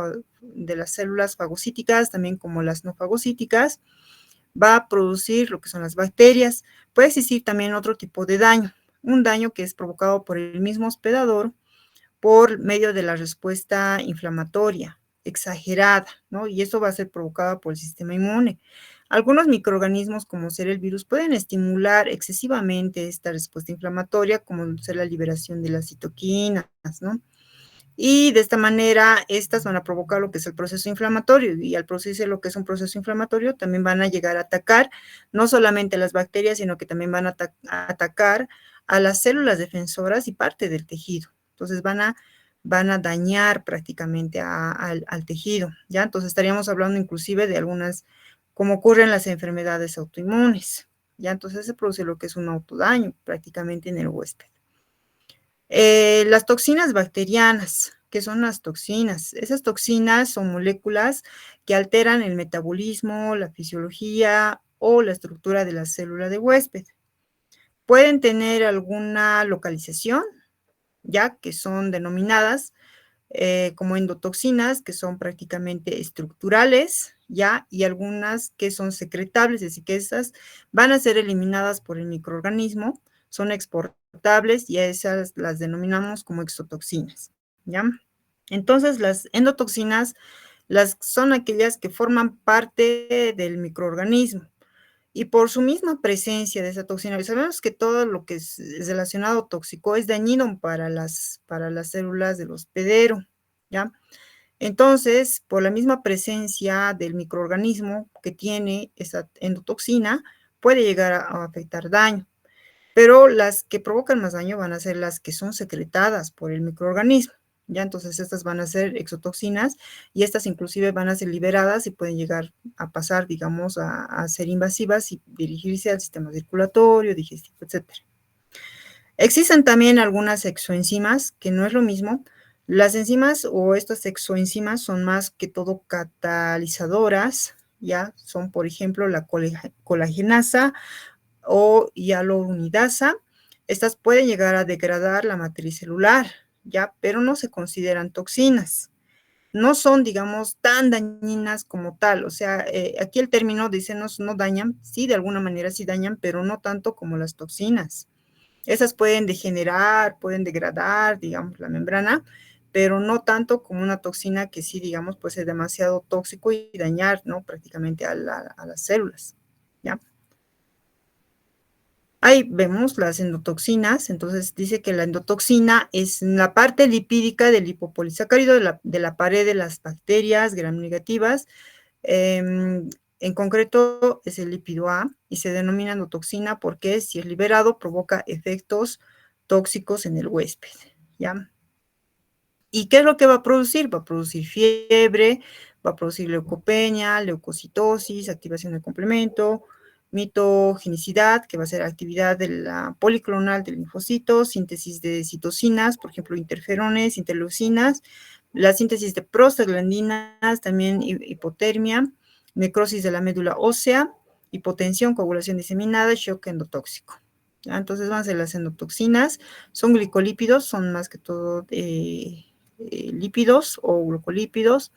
fagocíticas, también como las no fagocíticas, va a producir lo que son las bacterias. Puede existir también otro tipo de daño, un daño que es provocado por el mismo hospedador, por medio de la respuesta inflamatoria exagerada, ¿no? Y eso va a ser provocado por el sistema inmune. Algunos microorganismos, como ser el virus, pueden estimular excesivamente esta respuesta inflamatoria, como ser la liberación de las citoquinas, ¿no? Y de esta manera, estas van a provocar lo que es el proceso inflamatorio, y al producirse lo que es un proceso inflamatorio, también van a llegar a atacar no solamente a las bacterias, sino que también van a atacar a las células defensoras y parte del tejido. Entonces van a dañar prácticamente al tejido, ¿ya? Entonces estaríamos hablando inclusive de algunas, como ocurre en las enfermedades autoinmunes, ¿ya? Entonces se produce lo que es un autodaño prácticamente en el huésped. Las toxinas bacterianas, ¿qué son las toxinas? Esas toxinas son moléculas que alteran el metabolismo, la fisiología o la estructura de la célula de huésped. Pueden tener alguna localización, ya que son denominadas como endotoxinas, que son prácticamente estructurales, ya, y algunas que son secretables, es decir, que esas van a ser eliminadas por el microorganismo, son exportables y a esas las denominamos como exotoxinas, ¿ya? Entonces, las endotoxinas son aquellas que forman parte del microorganismo. Y por su misma presencia de esa toxina, sabemos que todo lo que es relacionado tóxico es dañino para las células del hospedero, ¿ya? Entonces, por la misma presencia del microorganismo que tiene esa endotoxina, puede llegar a afectar daño. Pero las que provocan más daño van a ser las que son secretadas por el microorganismo, ¿ya? Entonces estas van a ser exotoxinas y estas inclusive van a ser liberadas y pueden llegar a pasar, digamos, a ser invasivas y dirigirse al sistema circulatorio, digestivo, etc. Existen también algunas exoenzimas, que no es lo mismo. Las enzimas o estas exoenzimas son más que todo catalizadoras, ¿ya? Son, por ejemplo, la colagenasa o hialuronidasa. Estas pueden llegar a degradar la matriz celular, ¿ya? Pero no se consideran toxinas. No son, digamos, tan dañinas como tal. O sea, aquí el término dice no dañan, sí, de alguna manera sí dañan, pero no tanto como las toxinas. Esas pueden degenerar, pueden degradar, digamos, la membrana, pero no tanto como una toxina que sí, digamos, puede ser demasiado tóxico y dañar, ¿no? Prácticamente a las células, ¿ya? Ahí vemos las endotoxinas. Entonces dice que la endotoxina es la parte lipídica del lipopolisacárido de la pared de las bacterias gram negativas. En concreto es el lípido A y se denomina endotoxina porque si es liberado provoca efectos tóxicos en el huésped, ¿ya? ¿Y qué es lo que va a producir? Va a producir fiebre, va a producir leucopenia, leucocitosis, activación del complemento, mitogenicidad, que va a ser actividad de la policlonal del linfocito, síntesis de citocinas, por ejemplo, interferones, interleucinas, la síntesis de prostaglandinas, también hipotermia, necrosis de la médula ósea, hipotensión, coagulación diseminada, shock endotóxico. ¿Ya? Entonces van a ser las endotoxinas, son glicolípidos, son más que todo lípidos o glucolípidos,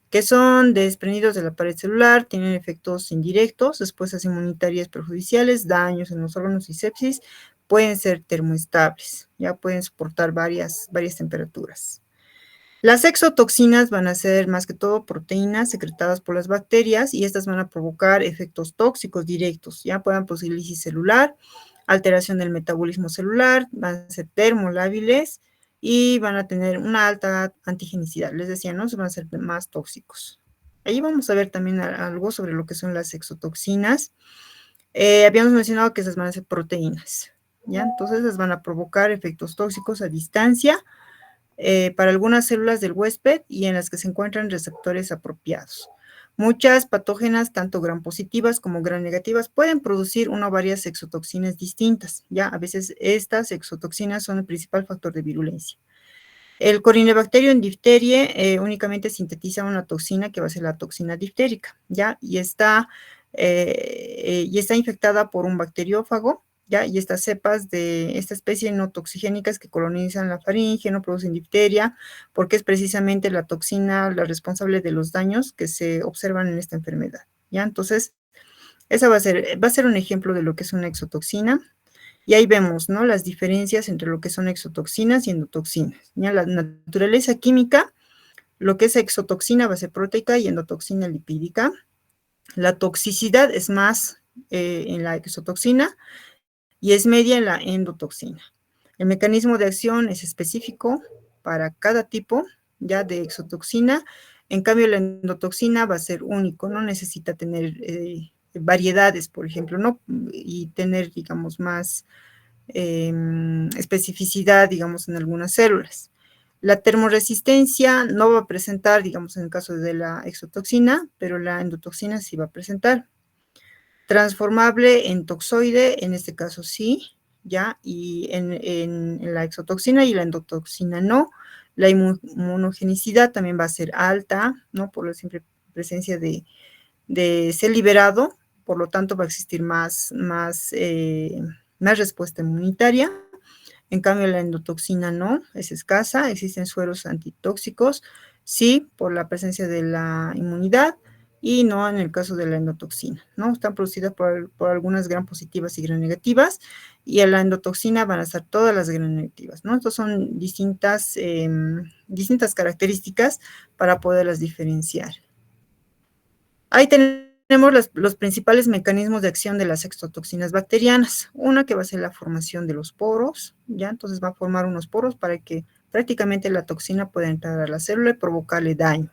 que son desprendidos de la pared celular, tienen efectos indirectos, respuestas inmunitarias perjudiciales, daños en los órganos y sepsis, pueden ser termoestables, ya pueden soportar varias temperaturas. Las exotoxinas van a ser más que todo proteínas secretadas por las bacterias y estas van a provocar efectos tóxicos directos, ya puedan producir lisis celular, alteración del metabolismo celular, van a ser termolábiles y van a tener una alta antigenicidad. Les decía, ¿no? Van a ser más tóxicos. Ahí vamos a ver también algo sobre lo que son las exotoxinas. Habíamos mencionado que esas van a ser proteínas, ¿ya? Entonces, esas van a provocar efectos tóxicos a distancia para algunas células del huésped y en las que se encuentran receptores apropiados. Muchas patógenas, tanto gram positivas como gram negativas, pueden producir una o varias exotoxinas distintas. Ya a veces estas exotoxinas son el principal factor de virulencia. El Corynebacterium en difterie únicamente sintetiza una toxina que va a ser la toxina diftérica, ¿ya? Y está infectada por un bacteriófago, ¿ya? Y estas cepas de esta especie no toxigénicas que colonizan la faringe, no producen difteria, porque es precisamente la toxina la responsable de los daños que se observan en esta enfermedad, ¿ya? Entonces, esa va a ser un ejemplo de lo que es una exotoxina. Y ahí vemos, ¿no? Las diferencias entre lo que son exotoxinas y endotoxinas. ¿Ya? La naturaleza química, lo que es exotoxina va a ser proteica y endotoxina lipídica. La toxicidad es más en la exotoxina y es media en la endotoxina. El mecanismo de acción es específico para cada tipo ya de exotoxina. En cambio, la endotoxina va a ser único, no necesita tener variedades, por ejemplo, ¿no? Y tener, digamos, más especificidad, digamos, en algunas células. La termoresistencia no va a presentar, digamos, en el caso de la exotoxina, pero la endotoxina sí va a presentar. Transformable en toxoide, en este caso sí, ¿ya? Y en la exotoxina y la endotoxina no. La inmunogenicidad también va a ser alta, ¿no? Por la simple presencia de ser liberado, por lo tanto va a existir más respuesta inmunitaria. En cambio, la endotoxina no, es escasa, existen sueros antitóxicos, sí, por la presencia de la inmunidad, y no en el caso de la endotoxina, ¿no? Están producidas por algunas gram positivas y gram negativas, y a la endotoxina van a estar todas las gram negativas, ¿no? Estas son distintas características para poderlas diferenciar. Ahí tenemos los principales mecanismos de acción de las exotoxinas bacterianas. Una que va a ser la formación de los poros, ¿ya? Entonces va a formar unos poros para que prácticamente la toxina pueda entrar a la célula y provocarle daño.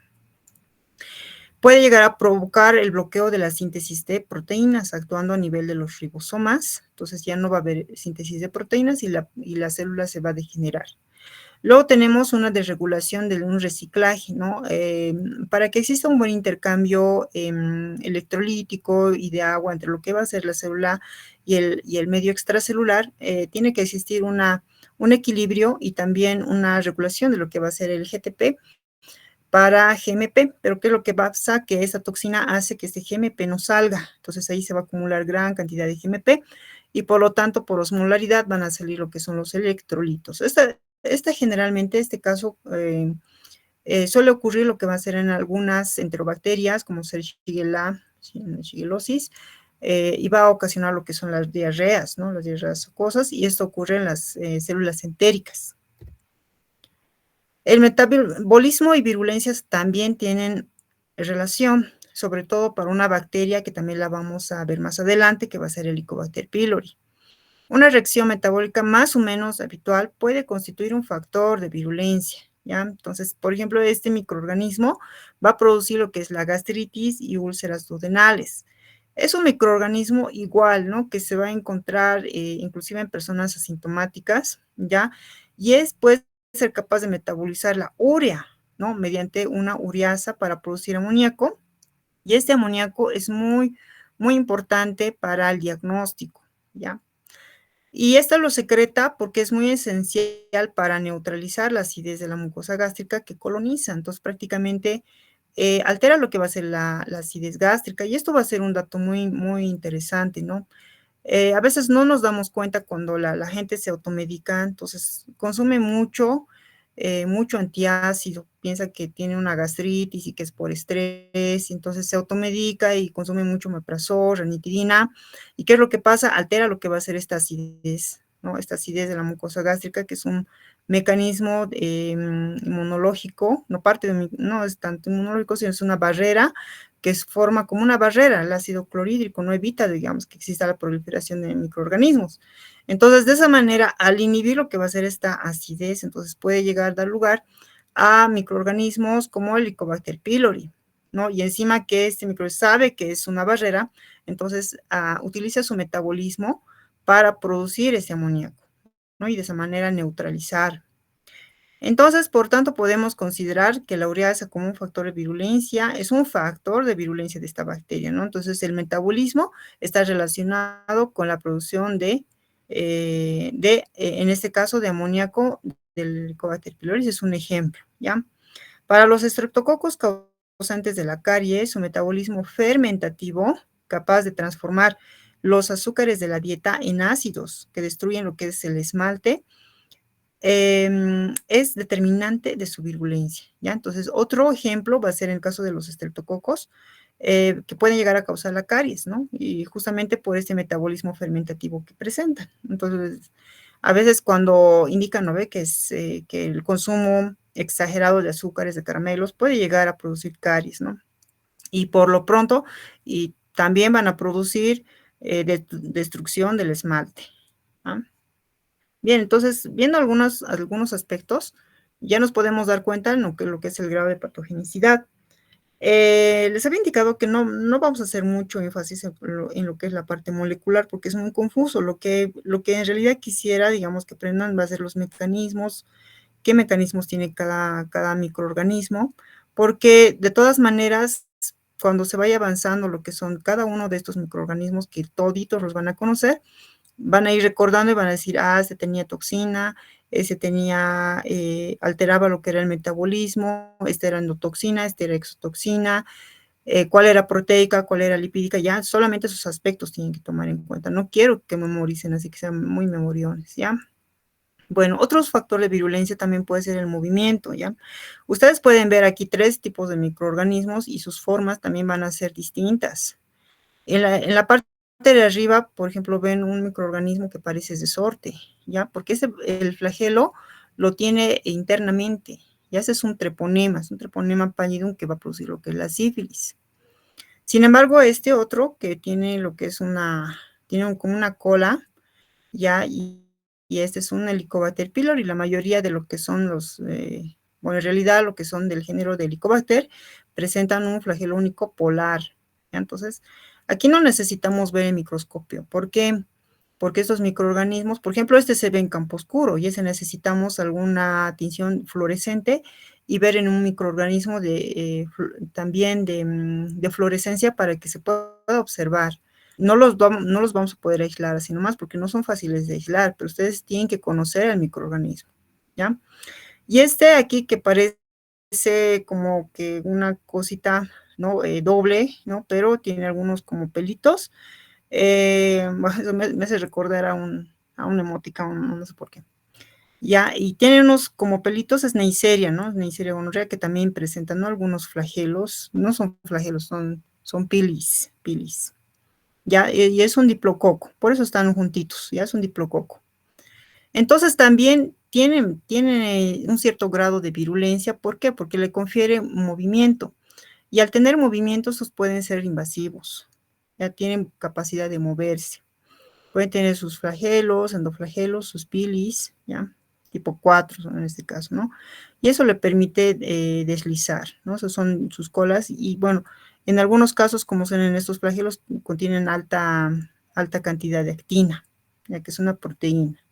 Puede llegar a provocar el bloqueo de la síntesis de proteínas, actuando a nivel de los ribosomas. Entonces ya no va a haber síntesis de proteínas y la célula se va a degenerar. Luego tenemos una desregulación de un reciclaje, ¿no? Para que exista un buen intercambio electrolítico y de agua entre lo que va a ser la célula y el medio extracelular, tiene que existir un equilibrio y también una regulación de lo que va a ser el GTP para GMP, pero ¿qué es lo que pasa? Que esa toxina hace que este GMP no salga, entonces ahí se va a acumular gran cantidad de GMP y por lo tanto por osmolaridad van a salir lo que son los electrolitos. Generalmente, este caso suele ocurrir lo que va a ser en algunas enterobacterias, como ser Shigella-Shigellosis, y va a ocasionar lo que son las diarreas, ¿no? Las diarreas acuosas, y esto ocurre en las células entéricas. El metabolismo y virulencias también tienen relación, sobre todo para una bacteria que también la vamos a ver más adelante, que va a ser el Helicobacter pylori. Una reacción metabólica más o menos habitual puede constituir un factor de virulencia, ¿ya? Entonces, por ejemplo, este microorganismo va a producir lo que es la gastritis y úlceras duodenales. Es un microorganismo igual, ¿no? Que se va a encontrar inclusive en personas asintomáticas, ¿ya? Y puede ser capaz de metabolizar la urea, ¿no? Mediante una ureasa para producir amoníaco. Y este amoníaco es muy, muy importante para el diagnóstico, ¿ya? Y esta lo secreta porque es muy esencial para neutralizar la acidez de la mucosa gástrica que coloniza. Entonces, prácticamente altera lo que va a ser la acidez gástrica. Y esto va a ser un dato muy, muy interesante, ¿no? A veces no nos damos cuenta cuando la gente se automedica, entonces consume mucho antiácido, piensa que tiene una gastritis y que es por estrés, y entonces se automedica y consume mucho omeprazol, ranitidina, ¿y qué es lo que pasa? Altera lo que va a ser esta acidez, ¿no? Esta acidez de la mucosa gástrica, que es un mecanismo inmunológico, no es tanto inmunológico, sino es una barrera que forma como una barrera. El ácido clorhídrico no evita, digamos, que exista la proliferación de microorganismos. Entonces, de esa manera, al inhibir lo que va a ser esta acidez, entonces puede llegar a dar lugar a microorganismos como el Helicobacter pylori, ¿no? Y encima que este microorganismo sabe que es una barrera, entonces utiliza su metabolismo para producir ese amoníaco, ¿no? Y de esa manera neutralizar. Entonces, por tanto, podemos considerar que la ureasa como un factor de virulencia es un factor de virulencia de esta bacteria, ¿no? Entonces, el metabolismo está relacionado con la producción en este caso, de amoníaco del Helicobacter pylori, es un ejemplo, ¿ya? Para los estreptococos causantes de la caries, su metabolismo fermentativo, capaz de transformar los azúcares de la dieta en ácidos que destruyen lo que es el esmalte, es determinante de su virulencia, ¿ya? Entonces, otro ejemplo va a ser el caso de los estreptococos, que pueden llegar a causar la caries, ¿no? Y justamente por este metabolismo fermentativo que presentan. Entonces, a veces cuando indican, ¿no ve? Que el consumo exagerado de azúcares, de caramelos, puede llegar a producir caries, ¿no? Y por lo pronto, y también van a producir destrucción del esmalte, ¿ah? Bien, entonces, viendo algunos aspectos, ya nos podemos dar cuenta en lo que es el grado de patogenicidad. Les había indicado que no vamos a hacer mucho énfasis en lo que es la parte molecular, porque es muy confuso. Lo que en realidad quisiera, digamos, que aprendan va a ser los mecanismos, qué mecanismos tiene cada microorganismo, porque de todas maneras, cuando se vaya avanzando lo que son cada uno de estos microorganismos, que toditos los van a conocer, van a ir recordando y van a decir, este tenía toxina, ese tenía, alteraba lo que era el metabolismo, este era endotoxina, este era exotoxina, cuál era proteica, cuál era lipídica, ya solamente esos aspectos tienen que tomar en cuenta. No quiero que memoricen, así que sean muy memoriones, ¿ya? Bueno, otros factores de virulencia también puede ser el movimiento, ¿ya? Ustedes pueden ver aquí 3 tipos de microorganismos y sus formas también van a ser distintas. En la parte de arriba, por ejemplo, ven un microorganismo que parece desorte, ¿ya? Porque el flagelo lo tiene internamente, ya ese es un treponema pallidum que va a producir lo que es la sífilis. Sin embargo, este otro que tiene lo que es como una cola, ya, y este es un Helicobacter pylori, la mayoría de lo que son bueno, en realidad lo que son del género de Helicobacter, presentan un flagelo único polar, ¿ya? Entonces, aquí no necesitamos ver el microscopio. ¿Por qué? Porque estos microorganismos, por ejemplo, este se ve en campo oscuro y ese necesitamos alguna tinción fluorescente y ver en un microorganismo también de fluorescencia para que se pueda observar. No los vamos a poder aislar así nomás porque no son fáciles de aislar, pero ustedes tienen que conocer el microorganismo, ¿ya? Y este aquí que parece como que una cosita, ¿no? Doble, ¿no? Pero tiene algunos como pelitos. Eso me hace recordar a un emoticón, no sé por qué. Ya, y tiene unos como pelitos, es Neisseria, ¿no? Neisseria gonorrea, que también presentan, ¿no? Algunos flagelos, no son flagelos, son pilis. Ya, y es un diplococo, por eso están juntitos, ya es un diplococo. Entonces también tiene un cierto grado de virulencia, ¿por qué? Porque le confiere movimiento, y al tener movimiento, estos pueden ser invasivos, ya tienen capacidad de moverse. Pueden tener sus flagelos, endoflagelos, sus pilis, ¿ya? Tipo 4 en este caso, ¿no? Y eso le permite deslizar, ¿no? Esas son sus colas y, bueno, en algunos casos, como son en estos flagelos, contienen alta cantidad de actina, ya que es una proteína.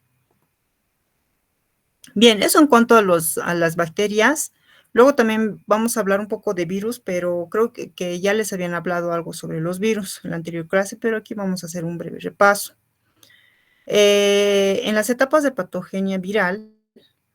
Bien, eso en cuanto a las bacterias. Luego también vamos a hablar un poco de virus, pero creo que ya les habían hablado algo sobre los virus en la anterior clase, pero aquí vamos a hacer un breve repaso. En las etapas de patogenia viral,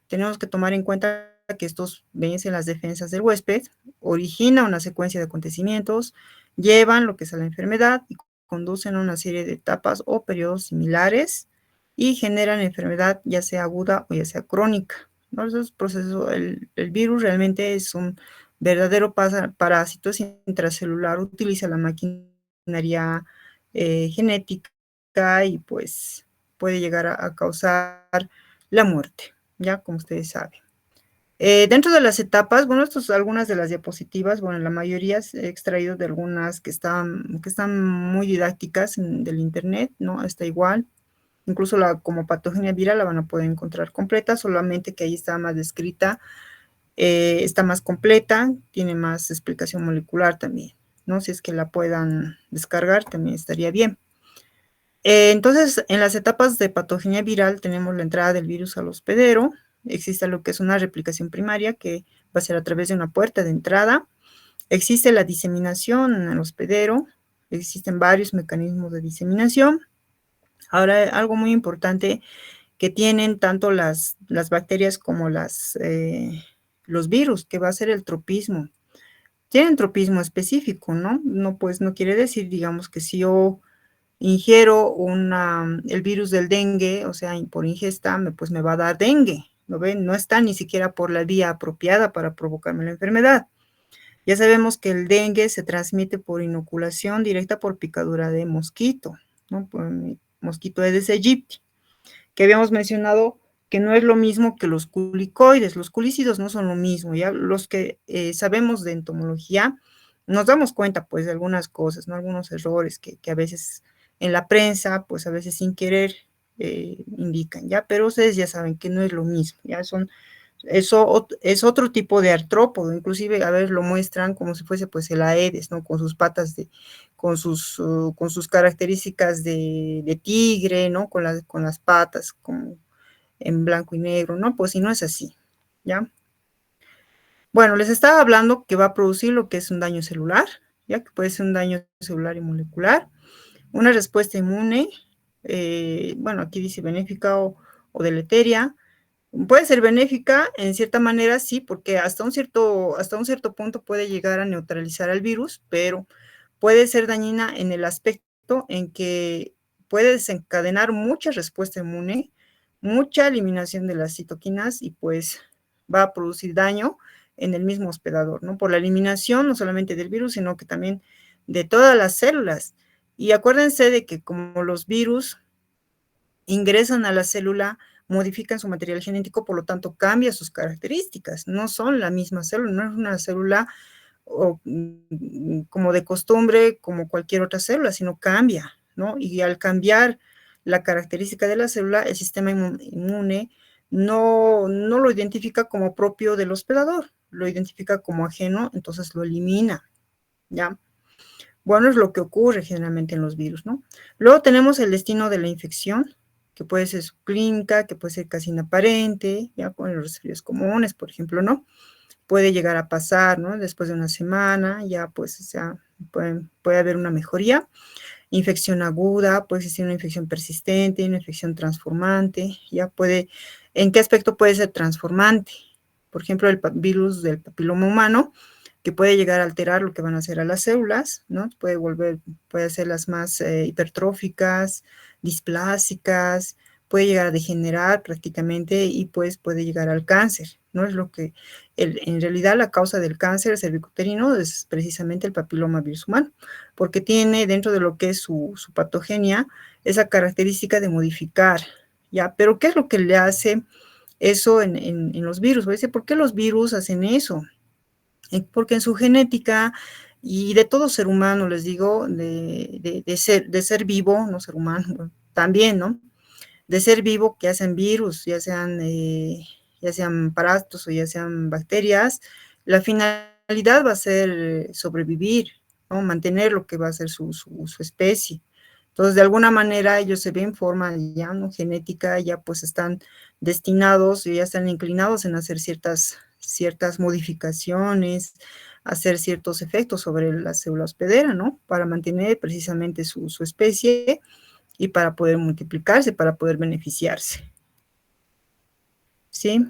tenemos que tomar en cuenta que estos vencen las defensas del huésped, origina una secuencia de acontecimientos, llevan lo que es a la enfermedad y conducen a una serie de etapas o periodos similares y generan enfermedad ya sea aguda o ya sea crónica, ¿no? Esos procesos, el virus realmente es un verdadero parásito intracelular, utiliza la maquinaria genética y pues puede llegar a causar la muerte, ya como ustedes saben. Dentro de las etapas, bueno, estas son algunas de las diapositivas, bueno, la mayoría he extraído de algunas que están muy didácticas del internet, ¿no? Está igual, incluso como patogenia viral la van a poder encontrar completa, solamente que ahí está más descrita, está más completa, tiene más explicación molecular también, ¿no? Si es que la puedan descargar, también estaría bien. Entonces, en las etapas de patogenia viral tenemos la entrada del virus al hospedero, existe lo que es una replicación primaria que va a ser a través de una puerta de entrada, existe la diseminación en el hospedero, existen varios mecanismos de diseminación. Ahora, algo muy importante que tienen tanto las bacterias como los virus, que va a ser el tropismo. Tienen tropismo específico, ¿no? No, pues no quiere decir, digamos, que si yo ingiero el virus del dengue, o sea, por ingesta, pues me va a dar dengue, ¿lo ven? No está ni siquiera por la vía apropiada para provocarme la enfermedad. Ya sabemos que el dengue se transmite por inoculación directa por picadura de mosquito, ¿no? Por mosquito Aedes aegypti, que habíamos mencionado que no es lo mismo que los culicoides, los culícidos no son lo mismo, ya los que sabemos de entomología nos damos cuenta pues de algunas cosas, ¿no? Algunos errores que a veces en la prensa, pues a veces sin querer indican, ¿ya? Pero ustedes ya saben que no es lo mismo, ¿ya? Eso es otro tipo de artrópodo, inclusive, a ver, lo muestran como si fuese pues el Aedes, ¿no? Con sus patas con sus características de tigre, ¿no? Con las patas, como en blanco y negro, ¿no? Pues si no es así, ¿ya? Bueno, les estaba hablando que va a producir lo que es un daño celular, ya que puede ser un daño celular y molecular, una respuesta inmune, bueno, aquí dice benéfica o deleteria. Puede ser benéfica en cierta manera, sí, porque hasta un cierto punto puede llegar a neutralizar al virus, pero puede ser dañina en el aspecto en que puede desencadenar mucha respuesta inmune, mucha eliminación de las citoquinas y pues va a producir daño en el mismo hospedador, ¿no? Por la eliminación no solamente del virus, sino que también de todas las células. Y acuérdense de que como los virus ingresan a la célula, modifican su material genético, por lo tanto cambia sus características, no son la misma célula, no es una célula como de costumbre, como cualquier otra célula, sino cambia, ¿no? Y al cambiar la característica de la célula, el sistema inmune no lo identifica como propio del hospedador, lo identifica como ajeno, entonces lo elimina, ¿ya? Bueno, es lo que ocurre generalmente en los virus, ¿no? Luego tenemos el destino de la infección, que puede ser subclínica, que puede ser casi inaparente, ya con los resfríos comunes, por ejemplo, ¿no? Puede llegar a pasar, ¿no? Después de una semana, ya pues, o sea, puede haber una mejoría. Infección aguda, puede existir una infección persistente, una infección transformante, ya puede, ¿en qué aspecto puede ser transformante? Por ejemplo, el virus del papiloma humano, que puede llegar a alterar lo que van a hacer a las células, ¿no? Puede hacerlas más hipertróficas, displásicas, puede llegar a degenerar prácticamente y pues puede llegar al cáncer, ¿no? Es lo que, en realidad la causa del cáncer cervicuterino es precisamente el papiloma virus humano, porque tiene dentro de lo que es su patogenia esa característica de modificar, ¿ya? Pero ¿qué es lo que le hace eso en los virus? ¿Por qué los virus hacen eso? Porque en su genética y de todo ser humano, les digo, de ser vivo, no ser humano, también, ¿no? De ser vivo, que hacen virus, ya sean parásitos o ya sean bacterias, la finalidad va a ser sobrevivir, ¿no? Mantener lo que va a ser su especie. Entonces, de alguna manera, ellos se ven forma ya, ¿no? Genética, ya pues están destinados, ya están inclinados en hacer ciertas modificaciones, hacer ciertos efectos sobre la célula hospedera, ¿no? Para mantener precisamente su especie y para poder multiplicarse, para poder beneficiarse. ¿Sí?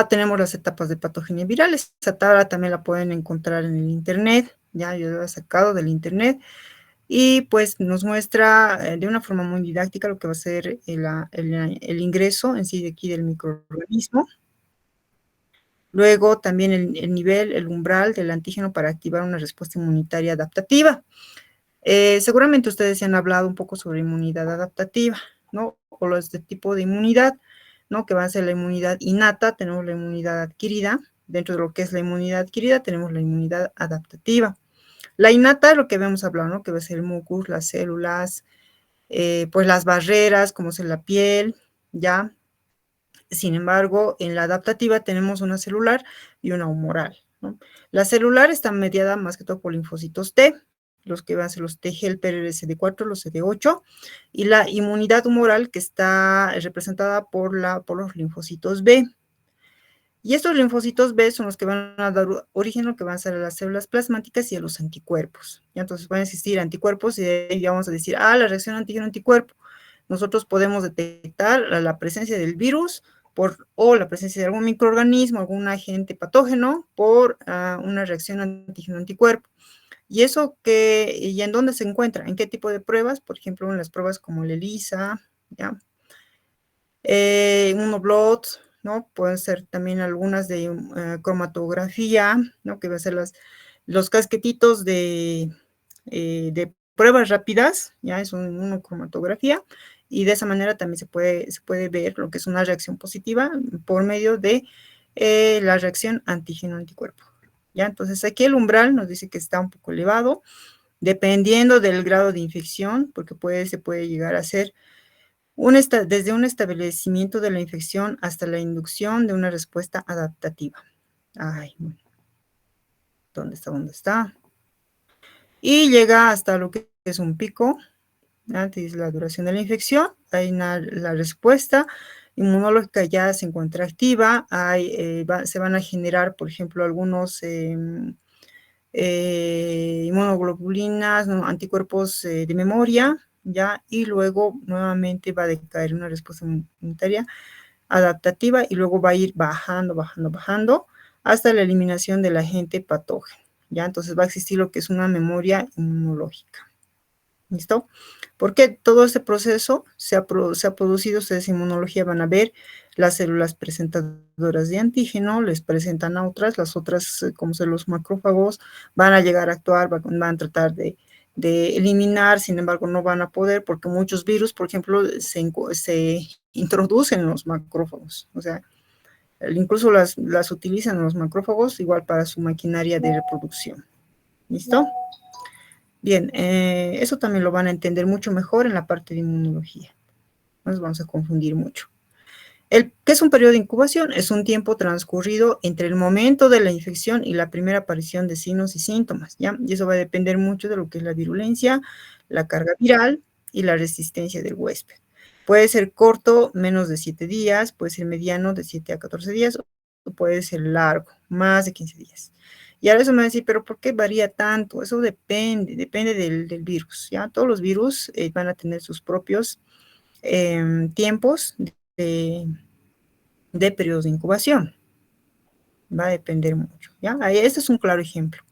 Tenemos las etapas de patogenia viral. Esta tabla también la pueden encontrar en el internet, ya yo la he sacado del internet, y pues nos muestra de una forma muy didáctica lo que va a ser el ingreso en sí de aquí del microorganismo. Luego también el nivel, el umbral del antígeno para activar una respuesta inmunitaria adaptativa. Seguramente ustedes se han hablado un poco sobre inmunidad adaptativa, ¿no? O este tipo de inmunidad, ¿no? Que va a ser la inmunidad innata, tenemos la inmunidad adquirida. Dentro de lo que es la inmunidad adquirida, tenemos la inmunidad adaptativa. La innata, lo que habíamos hablado, ¿no? Que va a ser el mucus, las células, pues las barreras, como es la piel, ¿ya? Sin embargo, en la adaptativa tenemos una celular y una humoral, ¿no? La celular está mediada más que todo por linfocitos T, los que van a ser los T helper CD4, los CD8, y la inmunidad humoral que está representada por los linfocitos B. Y estos linfocitos B son los que van a dar origen a lo que van a ser a las células plasmáticas y a los anticuerpos. ¿Ya? Entonces van a existir anticuerpos y de ahí vamos a decir, la reacción antígeno-anticuerpo. Nosotros podemos detectar la presencia del virus o la presencia de algún microorganismo, algún agente patógeno por una reacción antígeno-anticuerpo. ¿Y eso y en dónde se encuentra? ¿En qué tipo de pruebas? Por ejemplo, en las pruebas como la ELISA, ¿ya? Immunoblot, ¿no? Pueden ser también algunas de cromatografía, ¿no? Que va a ser los casquetitos de pruebas rápidas, ya es una inmunocromatografía, y de esa manera también se puede ver lo que es una reacción positiva por medio de la reacción antígeno-anticuerpo. ¿Ya? Entonces aquí el umbral nos dice que está un poco elevado, dependiendo del grado de infección, porque se puede llegar a ser desde un establecimiento de la infección hasta la inducción de una respuesta adaptativa. Bueno. ¿Dónde está? Y llega hasta lo que es un pico, antes la duración de la infección, ahí la respuesta inmunológica ya se encuentra activa, se van a generar, por ejemplo, algunos inmunoglobulinas, ¿no? Anticuerpos de memoria, ¿ya? Y luego nuevamente va a decaer una respuesta inmunitaria adaptativa y luego va a ir bajando hasta la eliminación del agente patógeno, ¿ya? Entonces va a existir lo que es una memoria inmunológica. ¿Listo? Porque todo este proceso se ha producido, ustedes en inmunología van a ver las células presentadoras de antígeno, les presentan a otras, las otras, como son los macrófagos, van a llegar a actuar, van a tratar de eliminar, sin embargo no van a poder porque muchos virus, por ejemplo, se introducen en los macrófagos, o sea, incluso las utilizan los macrófagos igual para su maquinaria de reproducción. ¿Listo? Bien, eso también lo van a entender mucho mejor en la parte de inmunología. No nos vamos a confundir mucho. ¿Qué es un periodo de incubación? Es un tiempo transcurrido entre el momento de la infección y la primera aparición de signos y síntomas, ¿ya? Y eso va a depender mucho de lo que es la virulencia, la carga viral y la resistencia del huésped. Puede ser corto, menos de 7 días, puede ser mediano, de 7 a 14 días, o puede ser largo, más de 15 días. Y ahora eso me va a decir, ¿pero por qué varía tanto? Eso depende del virus, ¿ya? Todos los virus van a tener sus propios tiempos de periodos de incubación. Va a depender mucho, ¿ya? Este es un claro ejemplo.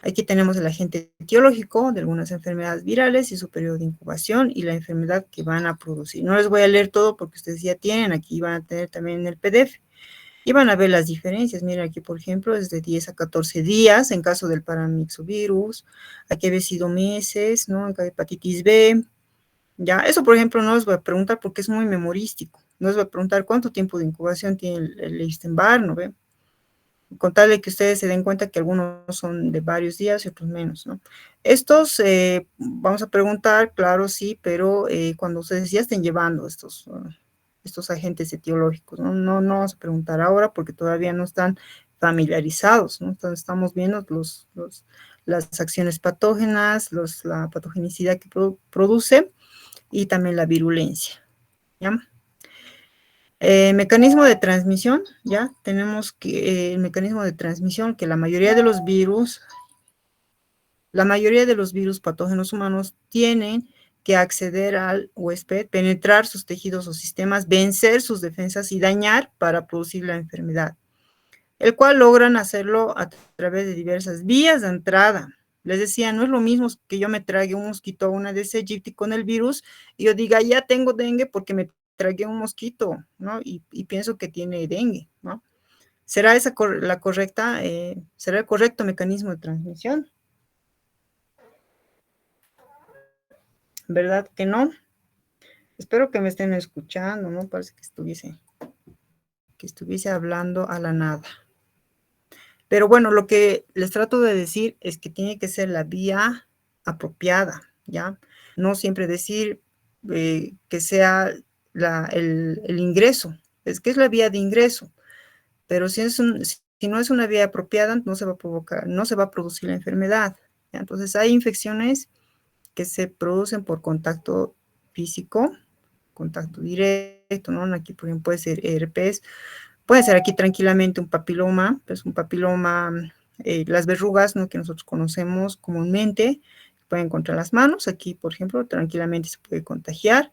Aquí tenemos el agente etiológico de algunas enfermedades virales y su periodo de incubación y la enfermedad que van a producir. No les voy a leer todo porque ustedes ya tienen, aquí van a tener también en el PDF. Y van a ver las diferencias. Miren aquí, por ejemplo, es de 10 a 14 días en caso del paramyxovirus. Aquí había sido meses, ¿no? En hepatitis B. Ya, eso, por ejemplo, no les voy a preguntar porque es muy memorístico. No les voy a preguntar cuánto tiempo de incubación tiene el Epstein-Barr, ¿no ve? con tal de que ustedes se den cuenta que algunos son de varios días y otros menos, ¿no? Estos, vamos a preguntar, claro, sí, pero cuando ustedes ya estén llevando estos agentes etiológicos, ¿no? No vamos a preguntar ahora porque todavía no están familiarizados, ¿no? Entonces estamos viendo las acciones patógenas, la patogenicidad que produce y también la virulencia, ¿ya? Mecanismo de transmisión, ya tenemos que el mecanismo de transmisión que la mayoría de los virus patógenos humanos tienen que acceder al huésped, penetrar sus tejidos o sistemas, vencer sus defensas y dañar para producir la enfermedad, el cual logran hacerlo a través de diversas vías de entrada. Les decía, no es lo mismo que yo me trague un mosquito o una Aedes aegypti con el virus y yo diga, ya tengo dengue porque me tragué un mosquito, ¿no? Y pienso que tiene dengue, ¿no? ¿Será esa la correcta? ¿Será el correcto mecanismo de transmisión? ¿Verdad que no? Espero que me estén escuchando, ¿no? Parece que estuviese hablando a la nada. Pero bueno, lo que les trato de decir es que tiene que ser la vía apropiada, ¿ya? No siempre decir que sea el ingreso, es que es la vía de ingreso, pero si no es una vía apropiada, no se va a producir la enfermedad, ¿ya? Entonces hay infecciones que se producen por contacto físico, contacto directo, ¿no? Aquí, por ejemplo, puede ser herpes, puede ser aquí tranquilamente un papiloma, pues un papiloma, las verrugas, ¿no? Que nosotros conocemos comúnmente, pueden encontrar las manos, aquí, por ejemplo, tranquilamente se puede contagiar.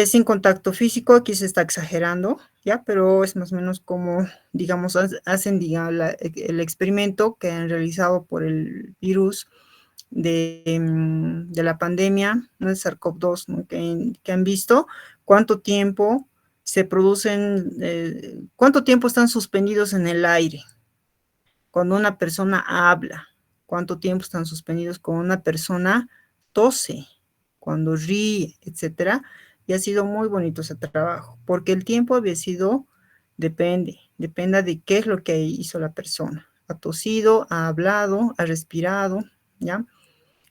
Sin contacto físico, aquí se está exagerando, ¿ya? Pero es más o menos como, digamos, hacen el experimento que han realizado por el virus de la pandemia, ¿no? El SARS-CoV-2, ¿no? que han visto cuánto tiempo se producen, cuánto tiempo están suspendidos en el aire cuando una persona habla, cuánto tiempo están suspendidos cuando una persona tose, cuando ríe, etcétera. Y ha sido muy bonito ese trabajo, porque el tiempo había sido, depende de qué es lo que hizo la persona. Ha tosido, ha hablado, ha respirado, ¿ya?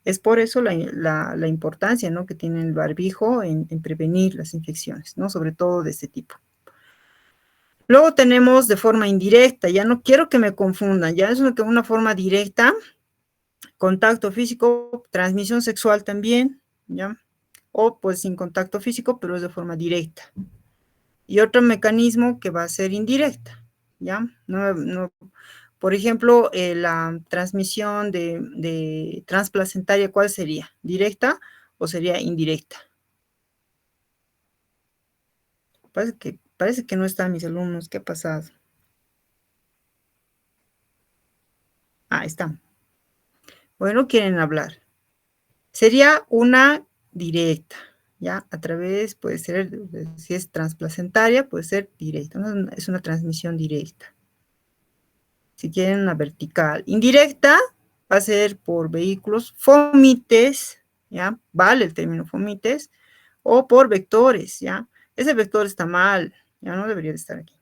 Es por eso la importancia, ¿no? Que tiene el barbijo en prevenir las infecciones, ¿no? Sobre todo de este tipo. Luego tenemos de forma indirecta, ya no quiero que me confundan, ya es una forma directa, contacto físico, transmisión sexual también, ¿ya? O pues sin contacto físico, pero es de forma directa. Y otro mecanismo que va a ser indirecta, ¿ya? Por ejemplo, la transmisión de transplacentaria, ¿cuál sería? ¿Directa o sería indirecta? Parece que no están mis alumnos. ¿Qué ha pasado? Ah, están. Bueno, quieren hablar. Sería una directa, ¿ya? A través, puede ser, si es transplacentaria, puede ser directa. ¿No? Es una transmisión directa. Si quieren una vertical. Indirecta va a ser por vehículos, fomites, ¿ya? Vale el término fomites, o por vectores, ¿ya? Ese vector está mal, ya no debería de estar aquí.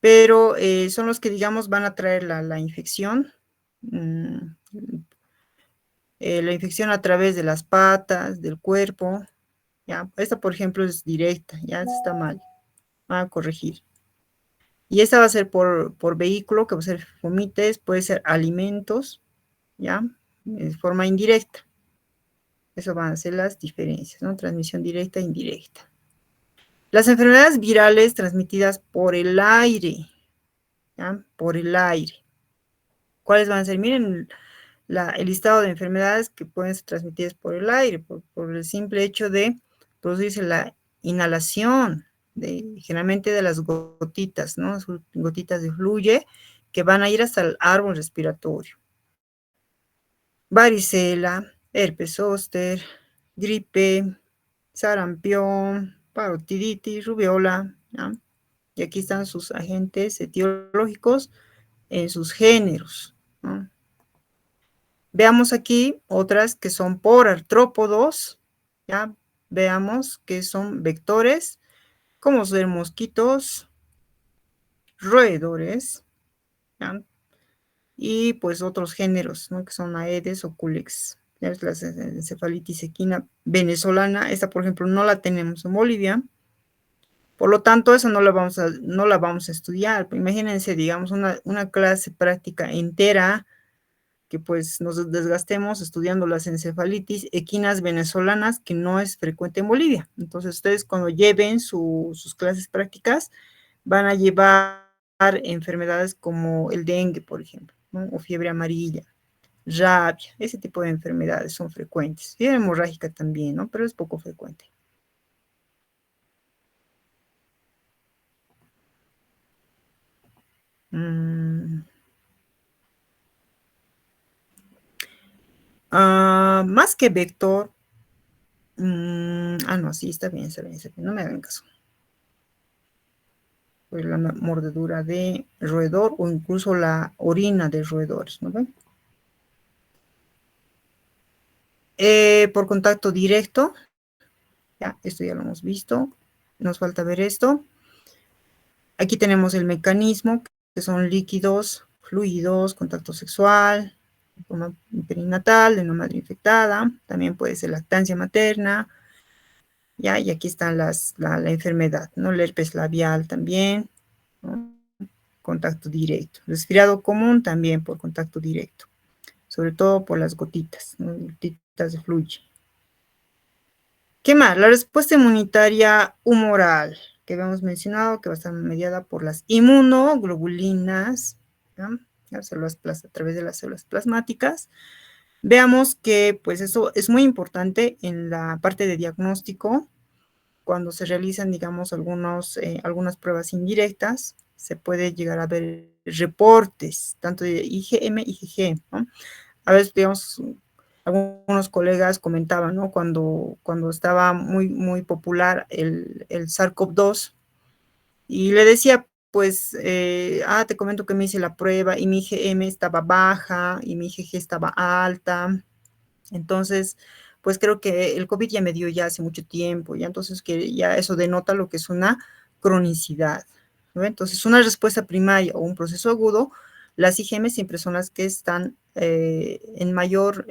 Pero son los que, digamos, van a traer la infección. La infección a través de las patas, del cuerpo, ¿ya? Esta, por ejemplo, es directa, ya está mal, va a corregir. Y esta va a ser por vehículo, que va a ser fomites, puede ser alimentos, ¿ya? De forma indirecta. Eso van a ser las diferencias, ¿no? Transmisión directa e indirecta. Las enfermedades virales transmitidas por el aire, ¿ya? Por el aire. ¿Cuáles van a ser? Miren el listado de enfermedades que pueden ser transmitidas por el aire, por el simple hecho de producirse la inhalación, generalmente de las gotitas, ¿no? Gotitas de fluye que van a ir hasta el árbol respiratorio. Varicela, herpes zóster, gripe, sarampión, parotiditis, rubiola, ¿ya? Y aquí están sus agentes etiológicos en sus géneros, ¿no? Veamos aquí otras que son por artrópodos, ¿ya? Veamos que son vectores, como ser mosquitos, roedores, ¿ya? Y pues otros géneros, ¿no? Que son Aedes o Culex. La encefalitis equina venezolana, esta por ejemplo no la tenemos en Bolivia, por lo tanto esa no la vamos a estudiar. Imagínense, digamos, una clase práctica entera que pues nos desgastemos estudiando las encefalitis equinas venezolanas, que no es frecuente en Bolivia. Entonces ustedes cuando lleven sus clases prácticas van a llevar enfermedades como el dengue, por ejemplo, ¿no? O fiebre amarilla, rabia, ese tipo de enfermedades son frecuentes. Fiebre hemorrágica también, ¿no? Pero es poco frecuente. Más que vector, no, sí, está bien, no me hagan caso. Pues la mordedura de roedor o incluso la orina de roedores, ¿no ven? Por contacto directo, ya, esto ya lo hemos visto, nos falta ver esto. Aquí tenemos el mecanismo, que son líquidos, fluidos, contacto sexual, forma perinatal de una madre infectada, también puede ser lactancia materna, ya, y aquí está la enfermedad, ¿no? El herpes labial también, ¿no? Contacto directo. Resfriado común también por contacto directo, sobre todo por las gotitas, ¿no? Gotitas de fluye. ¿Qué más? La respuesta inmunitaria humoral, que habíamos mencionado, que va a estar mediada por las inmunoglobulinas, ¿no? A través de las células plasmáticas. Veamos que pues eso es muy importante en la parte de diagnóstico, cuando se realizan, digamos, algunas pruebas indirectas, se puede llegar a ver reportes, tanto de IgM y IgG, ¿no? A veces, digamos, algunos colegas comentaban, ¿no? Cuando estaba muy, muy popular el SARS-CoV-2, y le decía, pues, te comento que me hice la prueba y mi IgM estaba baja y mi IgG estaba alta. Entonces, pues creo que el COVID ya me dio ya hace mucho tiempo, ya entonces que ya eso denota lo que es una cronicidad, ¿no? Entonces, una respuesta primaria o un proceso agudo, las IgM siempre son las que están en mayor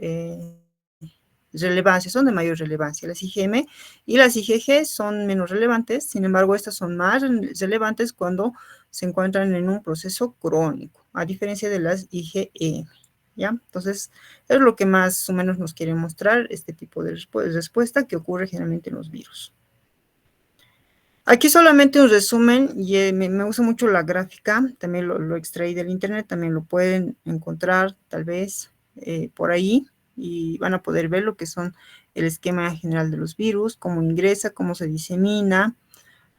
relevancia, son de mayor relevancia. Las IgM y las IgG son menos relevantes, sin embargo, estas son más relevantes cuando se encuentran en un proceso crónico, a diferencia de las IgE. ¿Ya? Entonces, es lo que más o menos nos quiere mostrar este tipo de respuesta que ocurre generalmente en los virus. Aquí solamente un resumen, y me gusta mucho la gráfica, también lo extraí del internet, también lo pueden encontrar tal vez por ahí, y van a poder ver lo que son el esquema general de los virus, cómo ingresa, cómo se disemina,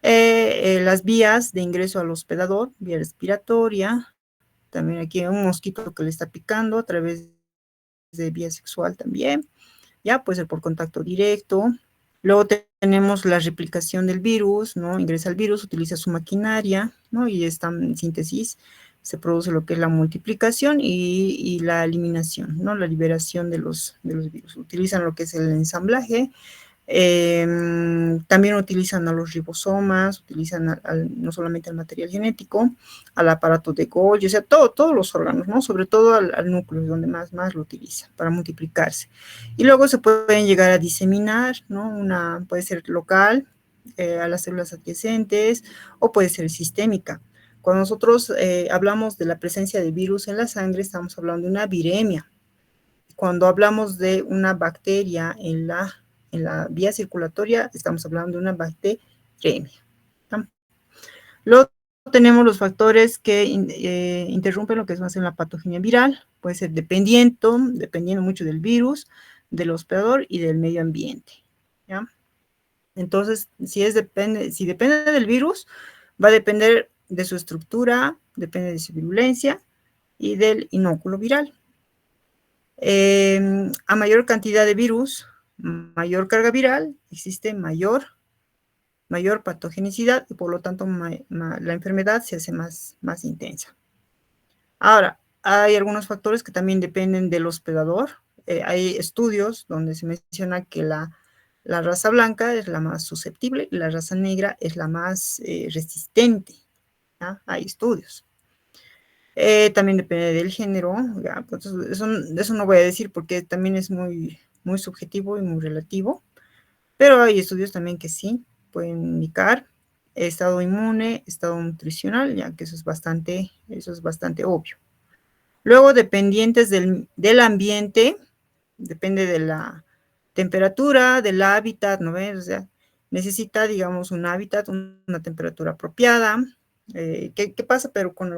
las vías de ingreso al hospedador, vía respiratoria. También aquí hay un mosquito que le está picando a través de vía sexual también, ya puede ser por contacto directo. Luego tenemos la replicación del virus, ¿no? Ingresa el virus, utiliza su maquinaria, ¿no? Y esta síntesis se produce lo que es la multiplicación y la eliminación, ¿no? La liberación de los virus. Utilizan lo que es el ensamblaje. También utilizan a los ribosomas, utilizan no solamente al material genético, al aparato de Golgi, o sea, todos los órganos, ¿no? Sobre todo al núcleo, es donde más lo utilizan para multiplicarse. Y luego se pueden llegar a diseminar, ¿no? Puede ser local, a las células adyacentes, o puede ser sistémica. Cuando nosotros hablamos de la presencia de virus en la sangre, estamos hablando de una viremia. Cuando hablamos de una bacteria en la vía circulatoria, estamos hablando de una bacteremia. Luego tenemos los factores que interrumpen lo que es más en la patogenia viral. Puede ser dependiendo mucho del virus, del hospedador y del medio ambiente, ¿ya? Entonces, si depende del virus, va a depender de su estructura, depende de su virulencia y del inóculo viral. A mayor cantidad de virus, mayor carga viral, existe mayor patogenicidad y por lo tanto la enfermedad se hace más intensa. Ahora, hay algunos factores que también dependen del hospedador. Hay estudios donde se menciona que la raza blanca es la más susceptible y la raza negra es la más resistente. ¿ya? Hay estudios. También depende del género, ¿ya? Pues eso no voy a decir porque también es muy, muy subjetivo y muy relativo, pero hay estudios también que sí pueden indicar estado inmune, estado nutricional, ya que eso es bastante obvio. Luego, dependientes del ambiente, depende de la temperatura, del hábitat, ¿no ves? O sea, necesita, digamos, un hábitat, una temperatura apropiada. ¿Qué pasa? Pero con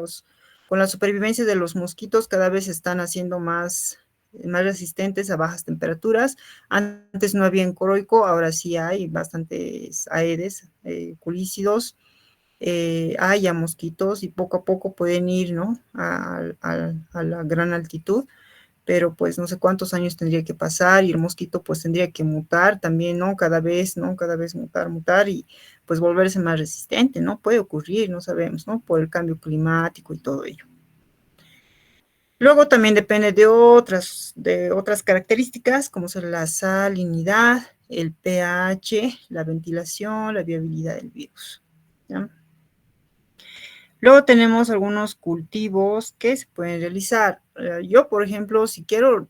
la supervivencia de los mosquitos cada vez están haciendo más resistentes a bajas temperaturas. Antes no había en Coroico, ahora sí hay bastantes aedes, culícidos, haya mosquitos y poco a poco pueden ir, ¿no? A la gran altitud, pero pues no sé cuántos años tendría que pasar y el mosquito pues tendría que mutar también, ¿no? Cada vez, ¿no? Cada vez mutar y pues volverse más resistente, ¿no? Puede ocurrir, no sabemos, ¿no? Por el cambio climático y todo ello. Luego también depende de otras características, como son la salinidad, el pH, la ventilación, la viabilidad del virus, ¿ya? Luego tenemos algunos cultivos que se pueden realizar. Yo, por ejemplo, si quiero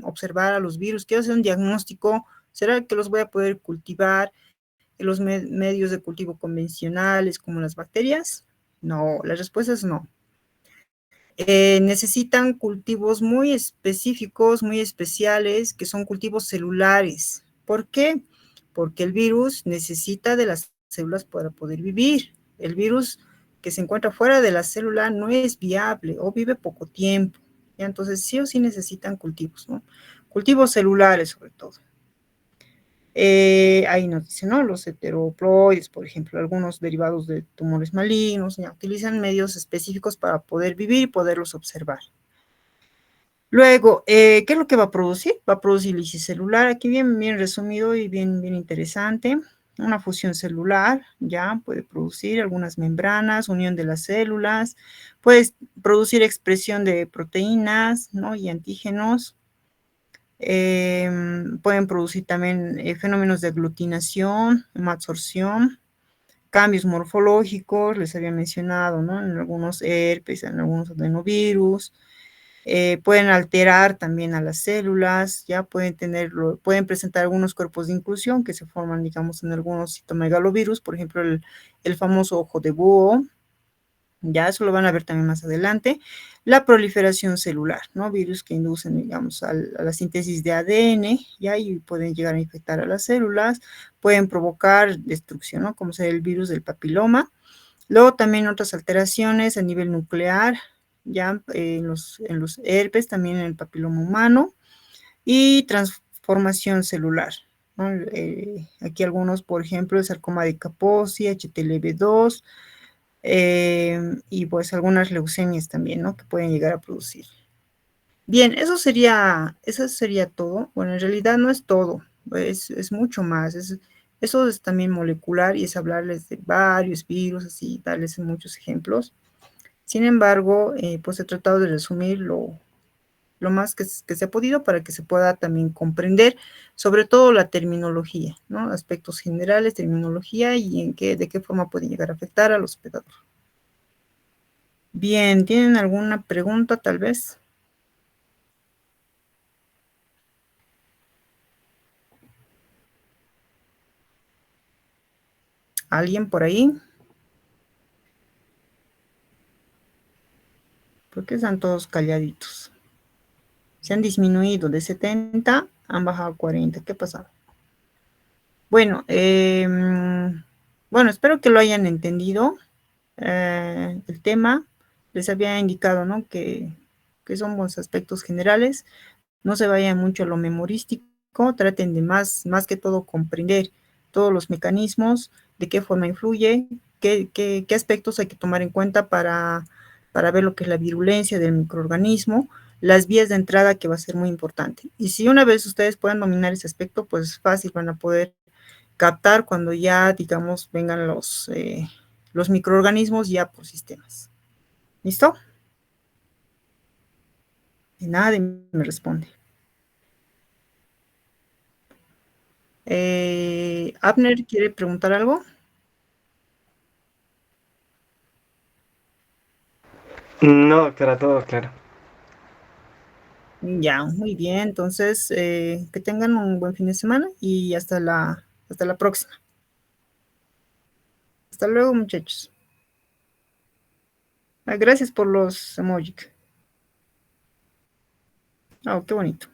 observar a los virus, quiero hacer un diagnóstico, ¿será que los voy a poder cultivar en los medios de cultivo convencionales como las bacterias? No, la respuesta es no. Necesitan cultivos muy específicos, muy especiales, que son cultivos celulares. ¿Por qué? Porque el virus necesita de las células para poder vivir. El virus que se encuentra fuera de la célula no es viable o vive poco tiempo. ¿Ya? Entonces, sí o sí necesitan cultivos, ¿no? Cultivos celulares, sobre todo. Ahí nos dice, ¿no? Los heteroploides, por ejemplo, algunos derivados de tumores malignos, ya utilizan medios específicos para poder vivir y poderlos observar. Luego, ¿qué es lo que va a producir? Va a producir lisis celular, aquí bien resumido y bien interesante. Una fusión celular, ya puede producir algunas membranas, unión de las células, puede producir expresión de proteínas, ¿no? Y antígenos. Pueden producir también fenómenos de aglutinación, absorción, cambios morfológicos, les había mencionado, ¿no? En algunos herpes, en algunos adenovirus. Pueden alterar también a las células, ya pueden presentar algunos cuerpos de inclusión que se forman, digamos, en algunos citomegalovirus, por ejemplo, el famoso ojo de búho, ya eso lo van a ver también más adelante. La proliferación celular, ¿no? Virus que inducen, digamos, a la síntesis de ADN, ya, y pueden llegar a infectar a las células, pueden provocar destrucción, ¿no? Como sea el virus del papiloma. Luego también otras alteraciones a nivel nuclear, ya en los herpes, también en el papiloma humano, y transformación celular, ¿no? Aquí algunos, por ejemplo, el sarcoma de Kaposi, HTLV2, y pues algunas leucemias también, ¿no? Que pueden llegar a producir. Bien, eso sería todo. Bueno, en realidad no es todo, es mucho más. Eso es también molecular y es hablarles de varios virus, así, darles muchos ejemplos. Sin embargo, pues he tratado de resumir lo más que se ha podido para que se pueda también comprender, sobre todo la terminología, ¿no? Aspectos generales, terminología y de qué forma puede llegar a afectar al hospedador. Bien, ¿tienen alguna pregunta tal vez? ¿Alguien por ahí? ¿Por qué están todos calladitos? Se han disminuido de 70, han bajado a 40. ¿Qué pasa? Bueno, espero que lo hayan entendido. El tema les había indicado, ¿no? Que son buenos aspectos generales. No se vayan mucho a lo memorístico, traten de más que todo comprender todos los mecanismos, de qué forma influye, qué aspectos hay que tomar en cuenta para ver lo que es la virulencia del microorganismo, las vías de entrada, que va a ser muy importante. Y si una vez ustedes puedan dominar ese aspecto, pues fácil van a poder captar cuando ya, digamos, vengan los microorganismos ya por sistemas. ¿Listo? Y nadie me responde. Abner, ¿quiere preguntar algo? No, doctora, todo claro. Ya, muy bien. Entonces, que tengan un buen fin de semana y hasta la próxima. Hasta luego, muchachos. Gracias por los emojis. Oh, qué bonito.